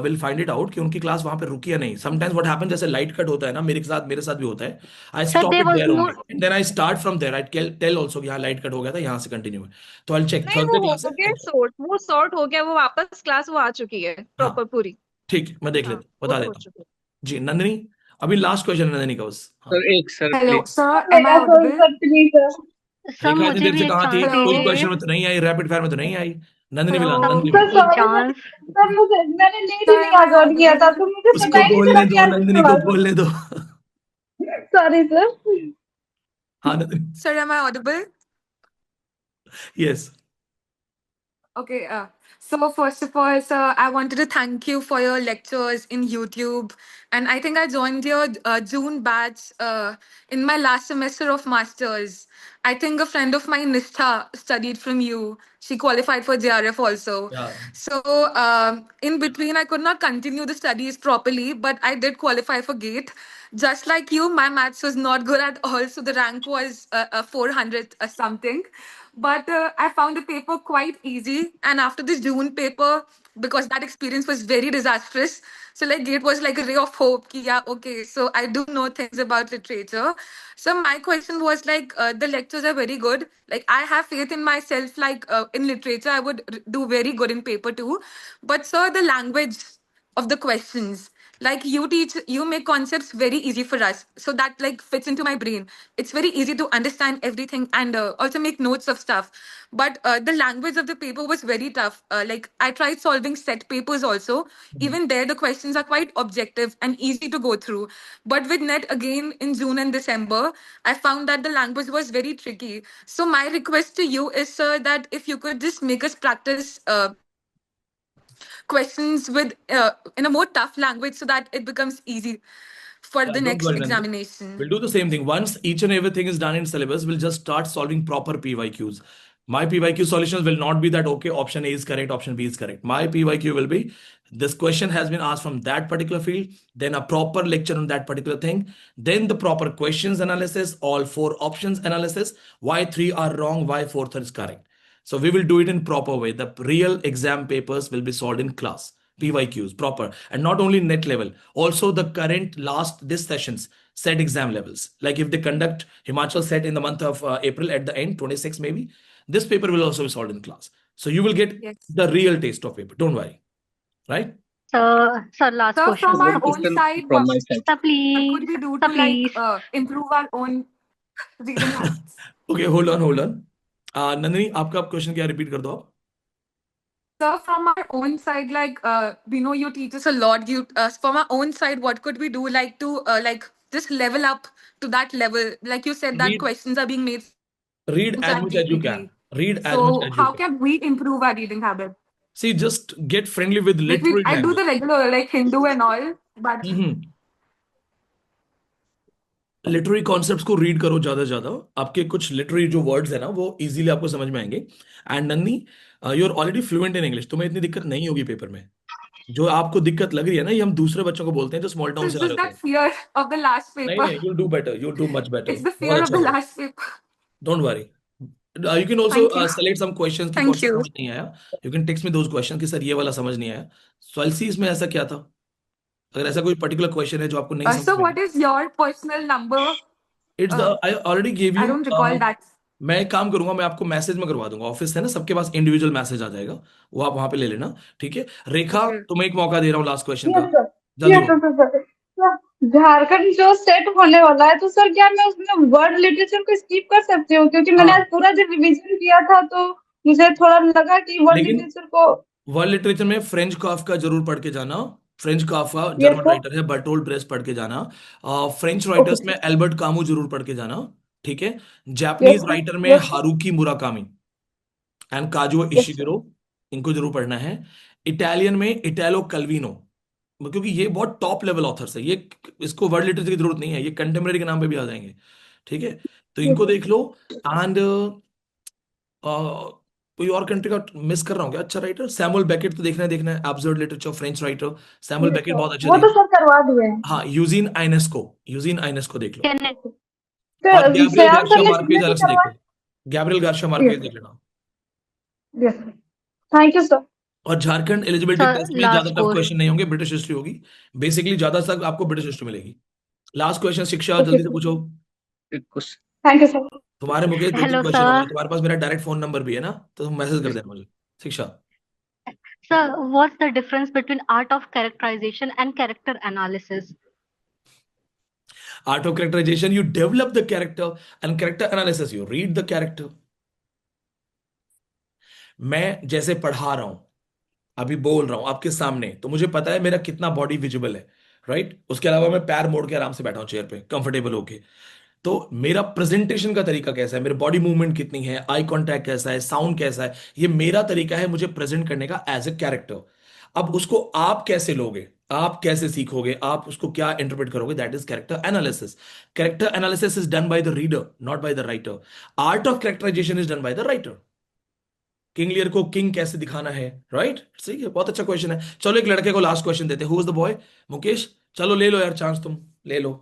विल फाइंड इट आउट कि उनकी क्लास वहां पे रुकी या नहीं। समटाइम्स व्हाट हैपन, जैसे लाइट कट होता है ना, मेरे साथ भी होता है। I sir stop there it was there no, only and then I start from there, I tell also कि यहाँ लाइट कट हो गया था, यहाँ से कंटिन्यू है। तो आई चेक नहीं वो थर्सडे क्लास हो है। गया सॉर्ट, वो सॉर्ट हो गया, वो वापस क्लास वो आ चुकी है हाँ प्रॉपर पूरी। ठीक है, मैं देख हाँ लेता हूँ, वो बता हो देता हूँ। चुकी है। जी नंदिनी, अभी लास्ट क्वेश्चन है नंदिनी का बस। हाँ सर एक sir hello please. Sir, sir am I मेरा audible? Sir please sir. Sir देखा इतनी मुझे देर भी से एक कहाँ थी, चांस कोई हेलो क्वेश्चन दीजिए। में तो नहीं आई, रैपिड फायर में तो नहीं आई। नंदिनी सर बिलान, सर नंदिनी सर मुझे बिलान। एक सॉरी सर। चांस। सर मुझे मैंने लेट सर ही एम आई लॉग आउट किया था ऑडिबल? तो मुझे पता उसको ही नहीं चला बोलने कि दो, यार किस नंदिनी को सवाल। बोलने दो। Sorry sir. हाँ Nandini. Sir am I audible? Yes. Okay, so first of all, sir, I wanted to thank you for your lectures in YouTube. And I think I joined your June batch in my last semester of Masters. I think a friend of mine, Nishtha, studied from you. She qualified for JRF also. Yeah. So in between, I could not continue the studies properly, but I did qualify for GATE. Just like you, my maths was not good at all. So the rank was 400 something. But I found the paper quite easy. And after this June paper, because that experience was very disastrous, so like it was like a ray of hope. Ki, yeah, okay, so I do know things about literature. So my question was like, the lectures are very good. Like I have faith in myself. Like in literature, I would do very good in paper too. But sir, the language of the questions, like you make concepts very easy for us, so that like fits into my brain. It's very easy to understand everything and also make notes of stuff. But the language of the paper was very tough. Like I tried solving set papers also. Even there the questions are quite objective and easy to go through. But with net again in June and December, I found that the language was very tricky. So my request to you is, sir, that if you could just make us practice questions with in a more tough language so that it becomes easy for the Don't next worry, Nandini. examination. We'll do the same thing. Once each and everything is done in syllabus, we'll just start solving proper PYQs. My PYQ solutions will not be that, okay, option A is correct, option B is correct. My PYQ will be, this question has been asked from that particular field, then a proper lecture on that particular thing, then the proper questions analysis, all 4 options analysis, why 3 are wrong, why 4th is correct. So we will do it in proper way. The real exam papers will be solved in class. PYQs proper, and not only net level, also the current last this session's set exam levels. Like if they conduct Himachal set in the month of April at the end, 26 maybe, this paper will also be solved in class. So you will get Yes. the real taste of paper. Don't worry, right? Sir, last So question. from our One own question side, from my side. Sir, what please. could we do Sir, to like please. improve our own reading habits? Okay, hold on. Nandini, आपका question क्या repeat कर दो आप? So from our own side, like we know you teach us a lot. You from our own side, what could we do like to like just level up to that level? Like you said, that Read, questions are being made read from as much as you ChatGPT. can. Read as much So as you how can. can we improve our reading habit? See, just get friendly with Like literary I do language. the regular like Hindu and all, but literary concepts को read करो ज्यादा से ज्यादा, आपके कुछ literary जो words है ना वो इजीली आपको समझ में आएंगे। And Nanni, you are already fluent in English, तुम्हें इतनी दिक्कत नहीं होगी पेपर में। जो आपको दिक्कत लग रही है ना, ये हम दूसरे बच्चों को बोलते हैं जो स्मॉल टाउन it's से आ just रहे होते that हैं। fear of the last नहीं paper. नहीं, you'll do better, you'll do much better, It's the बहुत fear of अच्छा the होगा, last paper. Don't worry. You can also Thank you. select some questions कि Thank question you. समझ नहीं आया, you can text me those questions कि sir ये वाला समझ नहीं आया। So I'll see इसमें ऐसा क्या था, अगर ऐसा कोई पर्टिकुलर क्वेश्चन है जो आपको नहीं समझ So में what is your personal number? It's the I already give I you. don't recall that. मैं एक काम करूंगा, मैं आपको मैसेज में करवा दूंगा, ऑफिस है ना सबके पास इंडिविजुअल मैसेज आ जाएगा, वो आप वहां पे ले लेना, ठीक है। रेखा, Okay. तुम्हें एक मौका दे रहा हूँ लास्ट क्वेश्चन का, यस सर। जल्दी यस बोलो। सर। झारखंड जो सेट होने वाला है तो सर क्या मैं उसमें वर्ड लिटरेचर को स्किप कर सकती हूँ, क्योंकि मैंने हाँ, आज पूरा जब रिवीजन किया था तो मुझे थोड़ा लगा कि वर्ड लेकिन लिटरेचर को। वर्ल्ड लिटरेचर में फ्रेंच काफ्का जरूर पढ़ के जाना। French Kafka yes German sir. Writer है, बर्टोल्ड ब्रेस्ट पढ़ के जाना। French okay writers sir. में एल्बर्ट कामू जरूर पढ़ के जाना, ठीक है। Yes Japanese sir. राइटर में yes sir. Haruki Murakami and Kazuo yes sir. Ishiguro, इनको जरूर पढ़ना है। इटालियन में इटालो कल्विनो, क्योंकि ये बहुत टॉप लेवल ऑथर्स है, ये इसको वर्ल्ड लिटरेचर की जरूरत नहीं है, ये कंटेम्प्रेरी के नाम पे भी आ जाएंगे, ठीक है। तो इनको देख लो। एंड कोई और कंट्री का मिस कर रहा हूँ क्या अच्छा राइटर? सैमुअल बेकेट तो देखना है, absurd literature, French writer Samuel yes Beckett sir, बहुत अच्छे वो तो देख। सर करवा दिए हैं। हाँ, यूजीन आइनेस्को देख लो, Kenneth. और sir Gabriel Shreyansh sir Garcia ने मार्केज सीबीएसई अलग से देख करवा। लो, Gabriel Garcia yes Marquez sir. देख लेना। Yes sir. Thank you sir. और झारखंड एलिजिबिलिटी Sir, टेस्ट में ज्यादा last टफ score. क्वेश्चन नहीं होंगे, ब्रिटिश हिस्ट्री होगी बेसिकली, ज्यादा तक आपको ब्रिटिश हिस्ट्री मिलेगी। लास्ट क्वेश्चन शिक्षा, ओके जल्दी से सर। पूछो। Thank you sir. तुम्हारे मुकेश 2-3 Hello, क्वेश्चन हो गए, sir. तुम्हारे पास मेरा डायरेक्ट फोन नंबर भी है ना, तो तुम मैसेज कर देना मुझे। शिक्षा, Sir, what's the difference between art of characterization and character analysis? art of characterization, you develop the character, and character analysis, you read the character. मैं जैसे पढ़ा रहा हूं, अभी बोल रहा हूं आपके सामने, तो मुझे पता है मेरा कितना बॉडी विजिबल है, राइट। उसके अलावा मैं पैर मोड़ के आराम से बैठा हूं चेयर पे कंफर्टेबल होके, तो मेरा प्रेजेंटेशन का तरीका कैसा है, मेरे बॉडी मूवमेंट कितनी है, आई कांटेक्ट कैसा है, साउंड कैसा है, ये मेरा तरीका है मुझे प्रेजेंट करने का एज ए कैरेक्टर। अब उसको आप कैसे लोगे, आप कैसे सीखोगे, आप उसको क्या इंटरप्रेट करोगे, that is character analysis. Character analysis is done by the reader, not by the writer. Art of characterisation is done by the writer. King Lear को किंग कैसे दिखाना है, राइट। ठीक है, बहुत अच्छा क्वेश्चन है। चलो एक लड़के को लास्ट क्वेश्चन देते हैं, who is the boy? Mukesh, चलो ले लो यार चांस, तुम ले लो,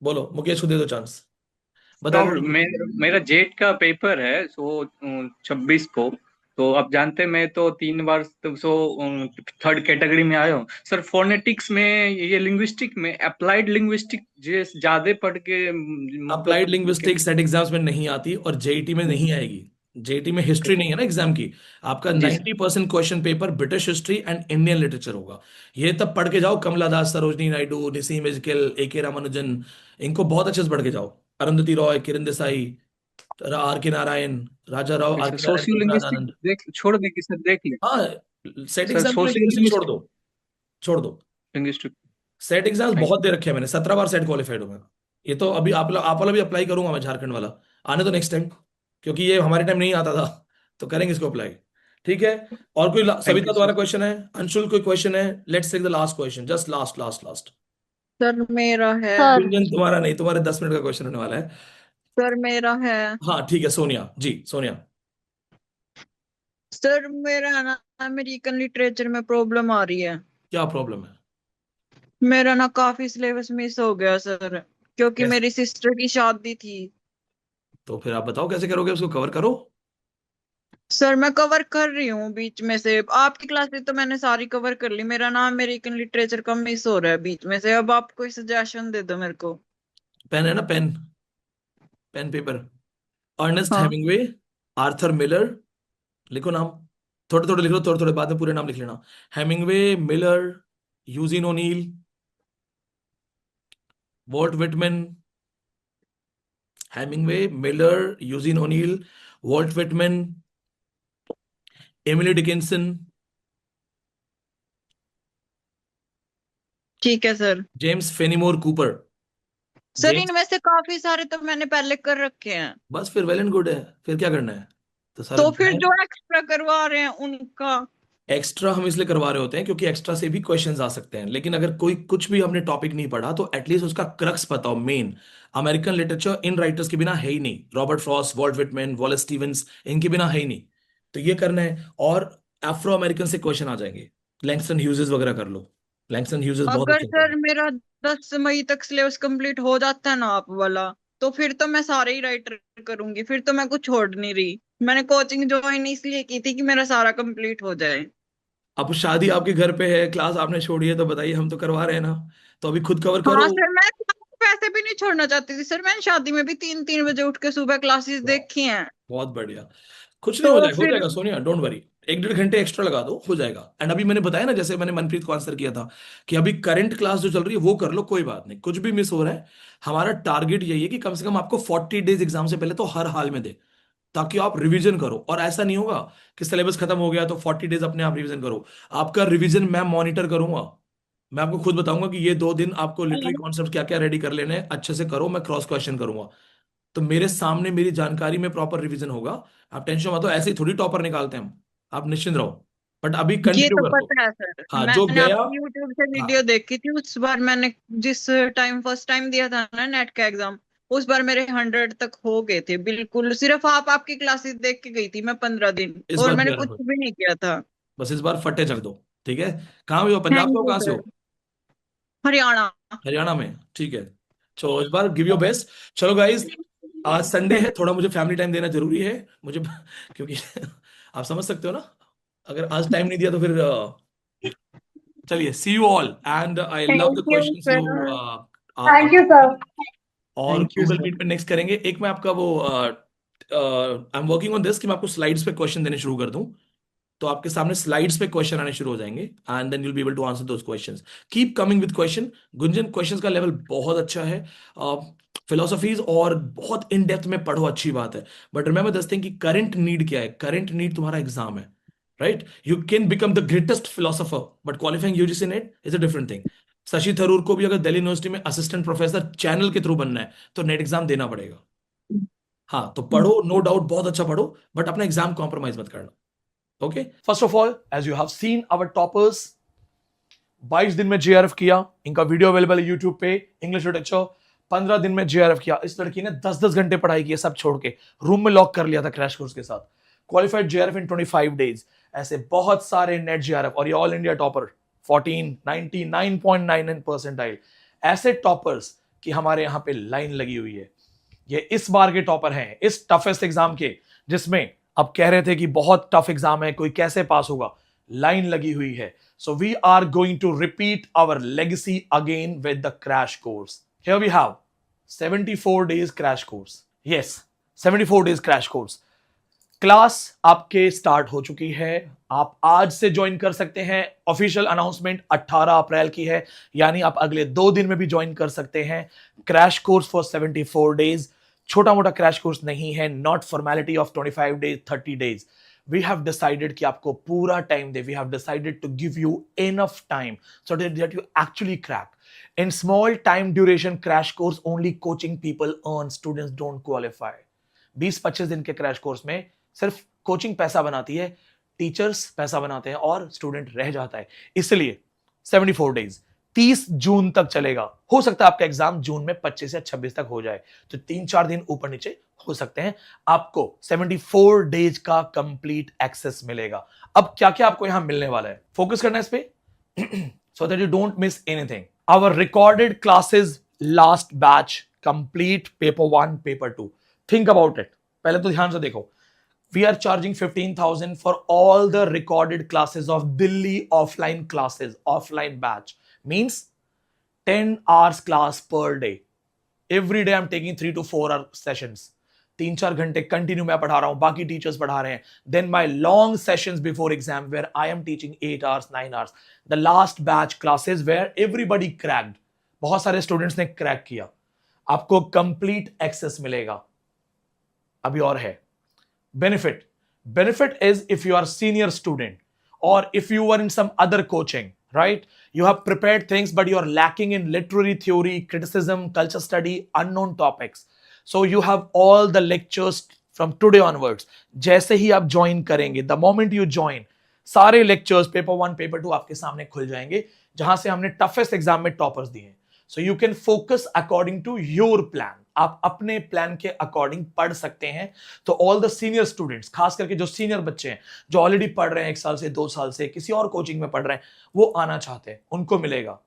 बोलो मुकेश को दे दो चांस, बताओ। सर मेरा जेट का पेपर है सो 26 को, तो आप जानते हैं मैं तो 3 बार सो थर्ड कैटेगरी में आया हूँ सर। फोनेटिक्स में ये लिंग्विस्टिक में अप्लाइड लिंग्विस्टिक ज्यादा पढ़ के अप्लाइड लिंग्विस्टिक्स सेट एग्जाम्स में नहीं आती और जेईटी में नहीं आएगी। जेईटी में हिस्ट्री नहीं है ना एग्जाम की, आपका 90% question paper British history and Indian literature होगा। ये तब पढ़ के जाओ, कमला दास, सरोजनी नायडू, निसीम इजकिल, ए.के. रामानुजन, इनको बहुत अच्छे से पढ़ के जाओ, अरुंधति रॉय, किरण देसाई, आर के नारायण, राजा राव, आर के नारायण, सोशियो लिंग्विस्टिक आनंद। देख छोड़ दे कि सर देख ले। हाँ, सेट सर एग्जाम के लिए सोशियो लिंग्विस्टिक छोड़ दो, छोड़ दो। लिंग्विस्टिक सेट एग्जाम्स बहुत दे रखे हैं मैंने, 17 बार सेट क्वालिफाइड हूं मैं। ये तो अभी आप वाला भी अप्लाई करूंगा मैं, झारखंड वाला आने तो नेक्स्ट टाइम, क्योंकि ये हमारे टाइम नहीं आता था, तो करेंगे इसको अप्लाई, ठीक है। और कोई सविता तुम्हारा क्वेश्चन है? अंशुल कोई क्वेश्चन है? Let's take the last question, just last last last. Sir मेरा है। गुंजन तुम्हारा नहीं, तुम्हारे 10 मिनट का क्वेश्चन होने वाला है। सर मेरा है। हाँ ठीक है, सोनिया जी, सोनिया। सर मेरा ना अमेरिकन लिटरेचर में प्रॉब्लम आ रही है। क्या प्रॉब्लम है? मेरा ना काफी सिलेबस मिस हो गया सर, क्योंकि Yes. मेरी सिस्टर की शादी थी। तो फिर आप बताओ कैसे करोगे, उसको कवर करो। सर मैं कवर कर रही हूँ बीच में से, आपकी क्लासेस तो मैंने सारी कवर कर ली, मेरा ना अमेरिकन लिटरेचर का मिस हो रहा है बीच में से। अब आप कोई सजेशन दे दो मेरे को। पेन है ना, पेन, पेन पेपर। अर्नेस्ट हाँ। हेमिंग्वे, आर्थर मिलर, लिखो नाम, थोड़े थोड़े लिख लो, थोड़े थोड़े बाद में पूरे नाम लिख लेना। Hemingway, Miller, Eugene O'Neill, Walt Whitman. Hemingway, Miller, Eugene O'Neill, Walt Whitman, Emily Dickinson, ठीक है sir. James Fenimore Cooper. Sir James, इनमें से काफी सारे तो मैंने पहले कर रखे हैं। बस फिर वेल एंड गुड है, फिर क्या करना है, तो सारे तो फिर जो एक्स्ट्रा करवा रहे हैं उनका। एक्स्ट्रा हम इसलिए करवा रहे होते हैं क्योंकि एक्स्ट्रा से भी क्वेश्चंस आ सकते हैं, लेकिन अगर कोई कुछ भी हमने टॉपिक नहीं पढ़ा तो एटलीस्ट उसका क्रक्स पता हो। मेन अमेरिकन लिटरेचर इन राइटर्स के बिना है ही नहीं, Robert Frost, Walt Whitman, Wallace Stevens, इनके बिना है ही नहीं। तो ये करना है, और अफ्रो अमेरिकन से क्वेश्चन आ जाएंगे, लैंगस्टन ह्यूजेस वगैरह कर लो, लैंगस्टन ह्यूजेस बहुत अगर अच्छे सर मेरा 10 मई तक सिलेबस कंप्लीट हो जाता है ना आप वाला, तो फिर तो मैं सारे ही राइटर करूंगी, फिर तो मैं कुछ छोड़ नहीं रही। मैंने कोचिंग ज्वाइन इसलिए की थी कि मेरा सारा कंप्लीट हो जाए। अब शादी आपके घर पे है, क्लास आपने छोड़ी है, तो बताइए, हम तो करवा रहे हैं ना, तो अभी खुद कवर करो। हाँ सर, मैं पैसे भी नहीं छोड़ना चाहती थी सर, मैंने शादी में भी 3-3 बजे उठ के सुबह क्लासेस देखी हैं। बहुत बढ़िया। कुछ नहीं, तो हो फिर जाएगा सोनिया, डोंट वरी। 1-1.5 घंटे एक्स्ट्रा लगा दो, हो जाएगा। एंड अभी मैंने बताया ना, जैसे मैंने मनप्रीत को आंसर किया था कि अभी करंट क्लास जो चल रही है वो कर लो, कोई बात नहीं, कुछ भी मिस हो रहा है। हमारा टारगेट यही है कि कम से कम आपको 40 डेज एग्जाम से पहले तो हर हाल में दे, ताकि आप रिवीजन करो। और ऐसा नहीं होगा कि सिलेबस खत्म हो गया तो 40 डेज अपने आप रिवीजन करो। आपका रिवीजन मैं मॉनिटर करूंगा, मैं आपको खुद बताऊंगा कि ये 2 दिन आपको लिटरेरी कॉन्सेप्ट क्या क्या रेडी कर लेने हैं, अच्छे से करो, मैं क्रॉस क्वेश्चन करूंगा। तो मेरे सामने मेरी जानकारी में प्रॉपर रिवीजन होगा। आप टेंशन मत लो, ऐसे ही थोड़ी टॉपर निकालते हैं हम, आप निश्चिंत रहो। बट अभी ये कंटिन्यू तो कर दो। पता है सर, हाँ, जो मैंने गया। आपकी यूट्यूब से हाँ, वीडियो देखी थी उस बार, मैंने जिस टाइम फर्स्ट टाइम दिया था ना नेट का एग्जाम, उस बार मेरे 100 तक हो गए थे बिल्कुल। सिर्फ आप आपकी क्लासेस देख के गई थी मैं 15 दिन, इस और बार मैंने कुछ क्लियर, भी नहीं किया था। बस इस बार फटे चक दो, ठीक है। कहाँ भी हो, पंजाब से थैंक हो, यू कहाँ से सर। हो? हरियाणा। हरियाणा में, ठीक है। चलो इस बार गिव योर बेस्ट। चलो गाइज, आज संडे है, थोड़ा मुझे फैमिली टाइम देना जरूरी है मुझे, क्योंकि आप समझ सकते हो ना, अगर आज टाइम नहीं दिया तो फिर चलिए, see you all, and I love the thank you questions you sir. Thank you sir. और thank you Google sir. Meet पे नेक्स्ट करेंगे। एक मैं आपका वो I am working on this कि मैं आपको स्लाइड्स पे क्वेश्चन देने शुरू कर दूं, तो आपके सामने स्लाइड्स पे क्वेश्चन आने शुरू हो जाएंगे, and then you'll be able to answer those questions. Keep coming with question. Gunjan, questions का लेवल बहुत अच्छा है, फिलोसफीज और बहुत इन डेप्थ में पढ़ो, अच्छी बात है। बट रिमेंबर दिस थिंग कि करंट नीड क्या है, करंट नीड तुम्हारा एग्जाम है, right? You can become the greatest philosopher, but qualifying UGC net is a different thing. Shashi Tharoor को भी अगर दिल्ली यूनिवर्सिटी में असिस्टेंट प्रोफेसर चैनल के थ्रू बनना है तो नेट एग्जाम देना पड़ेगा। हाँ, तो पढ़ो, नो डाउट, बहुत अच्छा पढ़ो, बट अपना एग्जाम कॉम्प्रोमाइज मत करना। Okay, first of all, as you have seen our toppers 22 दिन में जेआरएफ किया, इनका वीडियो अवेलेबल है यूट्यूब पे। इंग्लिश लिटरेचर 15 दिन में जेआरएफ किया। इस लड़की ने 10-10 घंटे पढ़ाई की, सब छोड़ के रूम में लॉक कर लिया था क्रैश कोर्स के साथ। क्वालिफाइड जेआरएफ इन 25 डेज। ऐसे बहुत सारे नेट जेआरएफ, और ये ऑल इंडिया टॉपर 99.99 परसेंटाइल। ऐसे टॉपर्स कि हमारे यहां पे लाइन लगी हुई है। ये इस बार के टॉपर हैं इस टफेस्ट एग्जाम के, जिसमें अब कह रहे थे कि बहुत टफ एग्जाम है, कोई कैसे पास होगा। लाइन लगी हुई है। So we are going to repeat our legacy again with the crash course. Here we have 74 days crash course. Yes, 74 days crash course. Class आपके स्टार्ट हो चुकी है, आप आज से ज्वाइन कर सकते हैं। ऑफिशियल अनाउंसमेंट 18 अप्रैल की है, यानी आप अगले 2 दिन में भी ज्वाइन कर सकते हैं। क्रैश कोर्स फॉर 74 डेज, छोटा मोटा क्रैश कोर्स नहीं है, not formality of 25 days 30 days. We have decided कि आपको पूरा टाइम दे, we have decided to give you enough time so that you actually crack. In small time duration crash course, only coaching people earn, students don't qualify. 20-25 दिन के crash course में सिर्फ coaching पैसा बनाती है, टीचर्स पैसा बनाते हैं और स्टूडेंट रह जाता है। इसलिए 74 डेज 30 जून तक चलेगा। हो सकता है आपका एग्जाम जून में 25 या 26 तक हो जाए, तो 3-4 दिन ऊपर नीचे हो सकते हैं। आपको 74 डेज का कंप्लीट एक्सेस मिलेगा। अब क्या क्या आपको यहां मिलने वाला है, फोकस करना है इस पे so that you don't miss anything. Our recorded classes last batch complete paper 1 paper 2. Think about it. पहले तो ध्यान से देखो, we are charging 15,000 for all the recorded classes of Delhi offline classes, offline batch. Means 10 hours class per day. Every day I'm taking 3 to 4 hour sessions. 3-4 घंटे continue मैं पढ़ा रहा हूं, बाकी टीचर्स पढ़ा रहे हैं। Then my long sessions before exam where I am teaching 8 hours 9 hours. The last batch classes where everybody cracked, बहुत सारे स्टूडेंट्स ने क्रैक किया। आपको कंप्लीट एक्सेस मिलेगा। अभी और है benefit is if you are senior student और if you are in some other coaching, right? You have prepared things, but you are lacking in literary theory, criticism, culture study, unknown topics. So you have all the lectures from today onwards. जैसे ही आप join करेंगे, the moment you join, सारे lectures paper 1 paper 2 आपके सामने खुल जाएंगे, जहां से हमने टफेस्ट एग्जाम में टॉपर्स दिए हैं। So you can focus according to your plan, आप अपने प्लान के अकॉर्डिंग पढ़ सकते हैं। तो ऑल द सीनियर स्टूडेंट्स, खास करके जो सीनियर बच्चे हैं, जो ऑलरेडी पढ़ रहे हैं 1 साल से 2 साल से किसी और कोचिंग में पढ़ रहे हैं, वो आना चाहते हैं, उनको मिलेगा।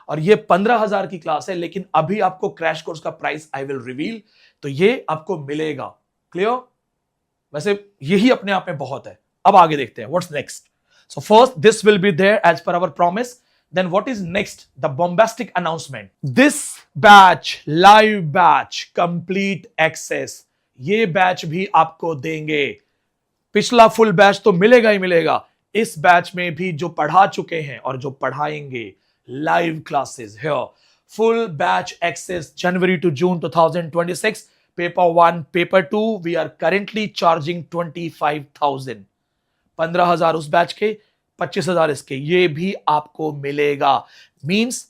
और ये 15,000 की क्लास है, लेकिन अभी आपको क्रैश कोर्स का प्राइस आई विल रिवील, तो ये आपको मिलेगा। क्लियर? वैसे यही अपने आप में बहुत है। अब आगे देखते हैं what's next. So first this will be there as per our promise, then what is next? The bombastic announcement. This batch, live batch, complete access, ये बैच भी आपको देंगे। पिछला फुल बैच तो मिलेगा ही मिलेगा, इस बैच में भी जो पढ़ा चुके हैं और जो पढ़ाएंगे live classes here, full batch access January to June 2026, paper 1 paper 2 we are currently charging 25,000, 15,000 उस बैच के, 25,000 इसके, ये भी आपको मिलेगा। Means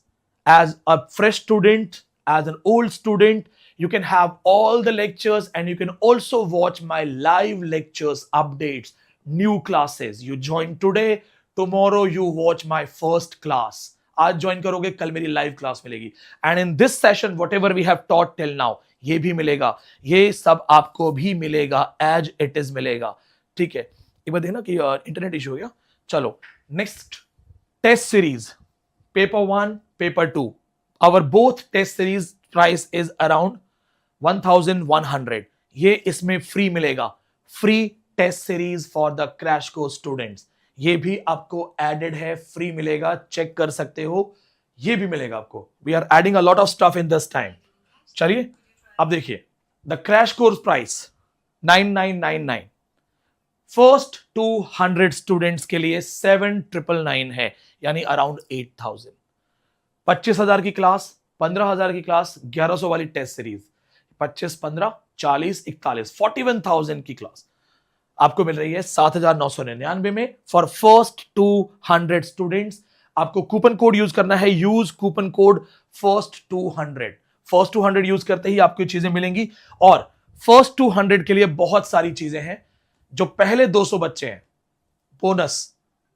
as a fresh student, as an old student, you can have all the lectures and you can also watch my live lectures, updates, new classes. You join today, tomorrow you watch my first class. आज join करोगे, कल मेरी live class मिलेगी। And in this session whatever we have taught till now, ये भी मिलेगा, ये सब आपको भी मिलेगा, एज इट इज मिलेगा। ठीक है, एक बार देखना कि इंटरनेट इशू हो गया। चलो next, test series paper 1 paper 2, our both test series price is around 1,100। ये इसमें फ्री मिलेगा, free test series for the crash course students, ये भी आपको एडेड है, फ्री मिलेगा, चेक कर सकते हो, ये भी मिलेगा आपको। We are adding a lot of stuff in this time. चलिए अब देखिए, the crash course price 9999, first 200 students के लिए 7,999 है, यानी अराउंड 8,000। 25,000 की क्लास, 15,000 की क्लास, 1100 वाली टेस्ट सीरीज, 25, 15, 40, 41, 41,000 की क्लास आपको मिल रही है 7,999 में फॉर फर्स्ट 200 स्टूडेंट्स। आपको कूपन कोड यूज करना है, use coupon code first 200। First 200 use करते ही आपको चीजें मिलेंगी। और फर्स्ट 200 के लिए बहुत सारी चीजें हैं। जो पहले 200 बच्चे हैं,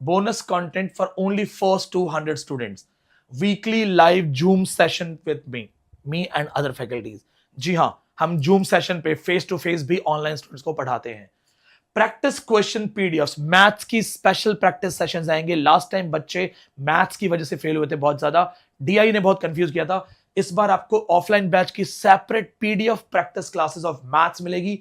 bonus content for only first 200 students, weekly live Zoom session with me and other faculties. जी हां, हम जूम सेशन पे फेस टू फेस भी ऑनलाइन स्टूडेंट्स को पढ़ाते हैं। प्रैक्टिस क्वेश्चन पीडीएफ्स, मैथ्स की स्पेशल प्रैक्टिस सेशंस आएंगे। लास्ट टाइम बच्चे मैथ्स की वजह से फेल हुए थे बहुत ज्यादा, डीआई ने बहुत कंफ्यूज किया था। इस बार आपको ऑफलाइन बैच की separate PDF practice classes of maths मिलेगी,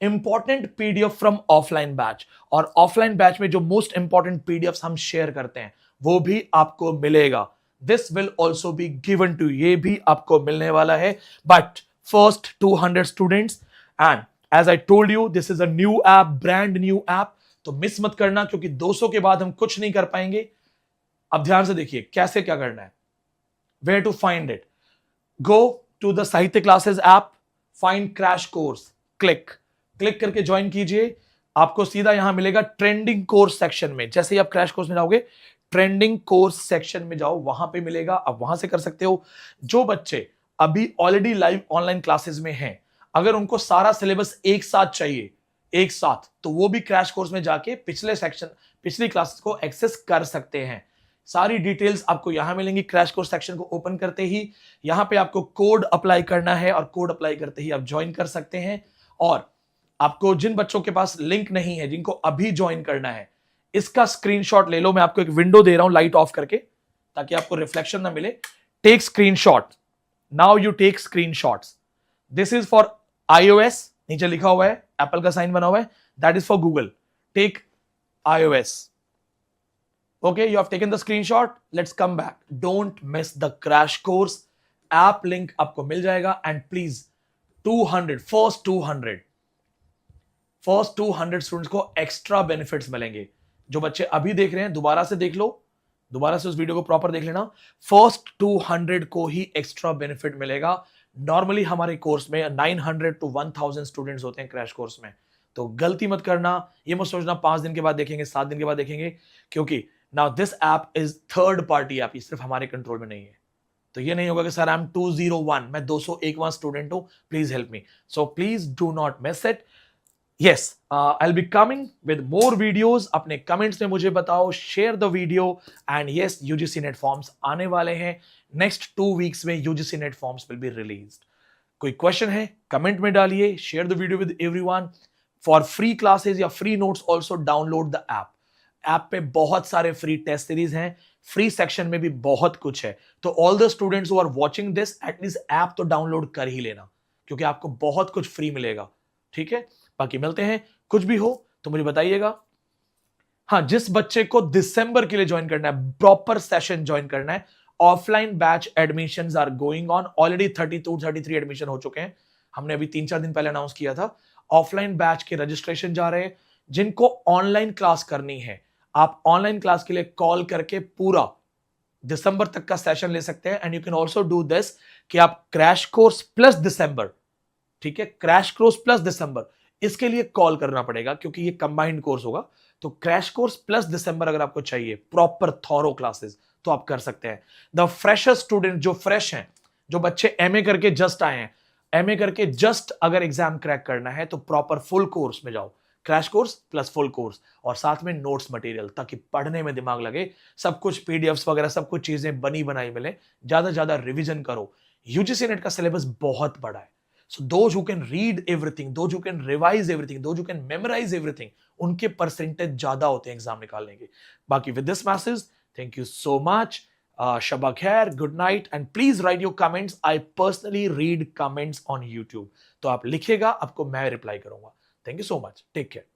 important PDF from offline batch. और ऑफलाइन बैच में जो मोस्ट इंपॉर्टेंट पीडीएफ्स हम शेयर करते हैं वो भी आपको मिलेगा। This will also be given to, ये भी आपको मिलने वाला है, but first 200 students, and as I told you this is a new app, brand new app, तो मिस मत करना, क्योंकि 200 के बाद हम कुछ नहीं कर पाएंगे। अब ध्यान से देखिए कैसे क्या करना है। Where to find it? Go to the साहित्य classes app, find crash course, click करके ज्वाइन कीजिए। आपको सीधा यहां मिलेगा ट्रेंडिंग कोर्स सेक्शन में। जैसे ही आप क्रैश कोर्स में जाओगे, ट्रेंडिंग कोर्स सेक्शन में जाओ, वहां पे मिलेगा, आप वहां से कर सकते हो। जो बच्चे अभी ऑलरेडी लाइव ऑनलाइन क्लासेस में हैं, अगर उनको सारा सिलेबस एक साथ चाहिए, एक साथ, तो वो भी क्रैश कोर्स में जाके पिछली क्लासेस को एक्सेस कर सकते हैं। सारी डिटेल्स आपको यहां मिलेंगी। क्रैश कोर्स सेक्शन को ओपन करते ही यहां पे आपको कोड अप्लाई करना है, और कोड अप्लाई करते ही आप ज्वाइन कर सकते हैं। और आपको जिन बच्चों के पास लिंक नहीं है, जिनको अभी ज्वाइन करना है, इसका स्क्रीनशॉट ले लो। मैं आपको एक विंडो दे रहा हूं लाइट ऑफ करके, ताकि आपको रिफ्लेक्शन ना मिले। Take screenshot. Now you take screenshots. This is for iOS, नीचे लिखा हुआ है, एप्पल का साइन बना हुआ है, that is for Google. Take iOS. Okay, you have taken the screenshot. Let's come back. Don't miss the crash course. App link आपको मिल जाएगा, and please first 200 स्टूडेंट्स को एक्स्ट्रा बेनिफिट्स मिलेंगे। जो बच्चे अभी देख रहे हैं, दोबारा से देख लो, दोबारा से उस वीडियो को प्रॉपर देख लेना। फर्स्ट 200 को ही एक्स्ट्रा बेनिफिट मिलेगा। नॉर्मली हमारे कोर्स में 900 to 1,000 स्टूडेंट्स होते हैं क्रैश कोर्स में, तो गलती मत करना। ये मत सोचना 5 दिन के बाद देखेंगे, 7 दिन के बाद देखेंगे, क्योंकि now this app is third party app, ये सिर्फ हमारे कंट्रोल में नहीं है। तो ये नहीं होगा कि सर आई एम 201, मैं 201वां स्टूडेंट हूं, please help me. So please do not miss it. Yes, I'll be coming with more videos. अपने कमेंट्स में मुझे बताओ, share the video and yes UGC NET forms आने वाले हैं नेक्स्ट 2 वीक्स में. UGC NET forms will be released. कोई question है कमेंट में डालिए. Share the video with everyone. For free classes या free notes also download the app. App पे बहुत सारे फ्री टेस्ट सीरीज हैं. फ्री सेक्शन में भी बहुत कुछ है. तो all the students who are watching this at least app तो डाउनलोड कर ही लेना, क्योंकि आपको बहुत कुछ फ्री मिलेगा. ठीक है, बाकी मिलते हैं. कुछ भी हो तो मुझे बताइएगा. हाँ, जिस बच्चे को दिसंबर के लिए ज्वाइन करना है, प्रॉपर सेशन ज्वाइन करना है, offline batch admissions are going on. Already 32-33 admission हो चुके हैं. हमने अभी 3-4 दिन पहले अनाउंस किया था. ऑफलाइन बैच के रजिस्ट्रेशन जा रहे हैं. जिनको ऑनलाइन क्लास करनी है, आप ऑनलाइन क्लास के लिए कॉल करके पूरा दिसंबर तक का सेशन ले सकते हैं. And you can also do this कि आप क्रैश कोर्स प्लस दिसंबर, ठीक है, क्रैश कोर्स प्लस दिसंबर, इसके लिए कॉल करना पड़ेगा क्योंकि ये कंबाइंड कोर्स होगा. तो क्रैश कोर्स प्लस दिसंबर अगर आपको चाहिए प्रॉपर थॉरो क्लासेस तो आप कर सकते हैं. द फ्रेशर स्टूडेंट जो फ्रेश हैं, जो बच्चे एमए करके जस्ट आए हैं, एमए करके जस्ट अगर एग्जाम क्रैक करना है तो प्रॉपर फुल कोर्स में जाओ. Crash course plus full course और साथ में नोट्स मटेरियल, ताकि पढ़ने में दिमाग लगे. सब कुछ पीडीएफ्स वगैरह सब कुछ चीजें बनी बनाई मिले. ज्यादा ज्यादा रिवीजन करो. यूजीसी नेट का सिलेबस बहुत बड़ा है. So those who can read everything, those who can revise everything, those who can memorize everything, उनके परसेंटेज ज्यादा होते हैं एग्जाम निकालने के. बाकी with this masses, thank you so much. Shaba khair, good night, and please write your comments. I personally read comments on YouTube. तो आप लिखिएगा, आपको मैं रिप्लाई करूंगा. Thank you so much. Take care.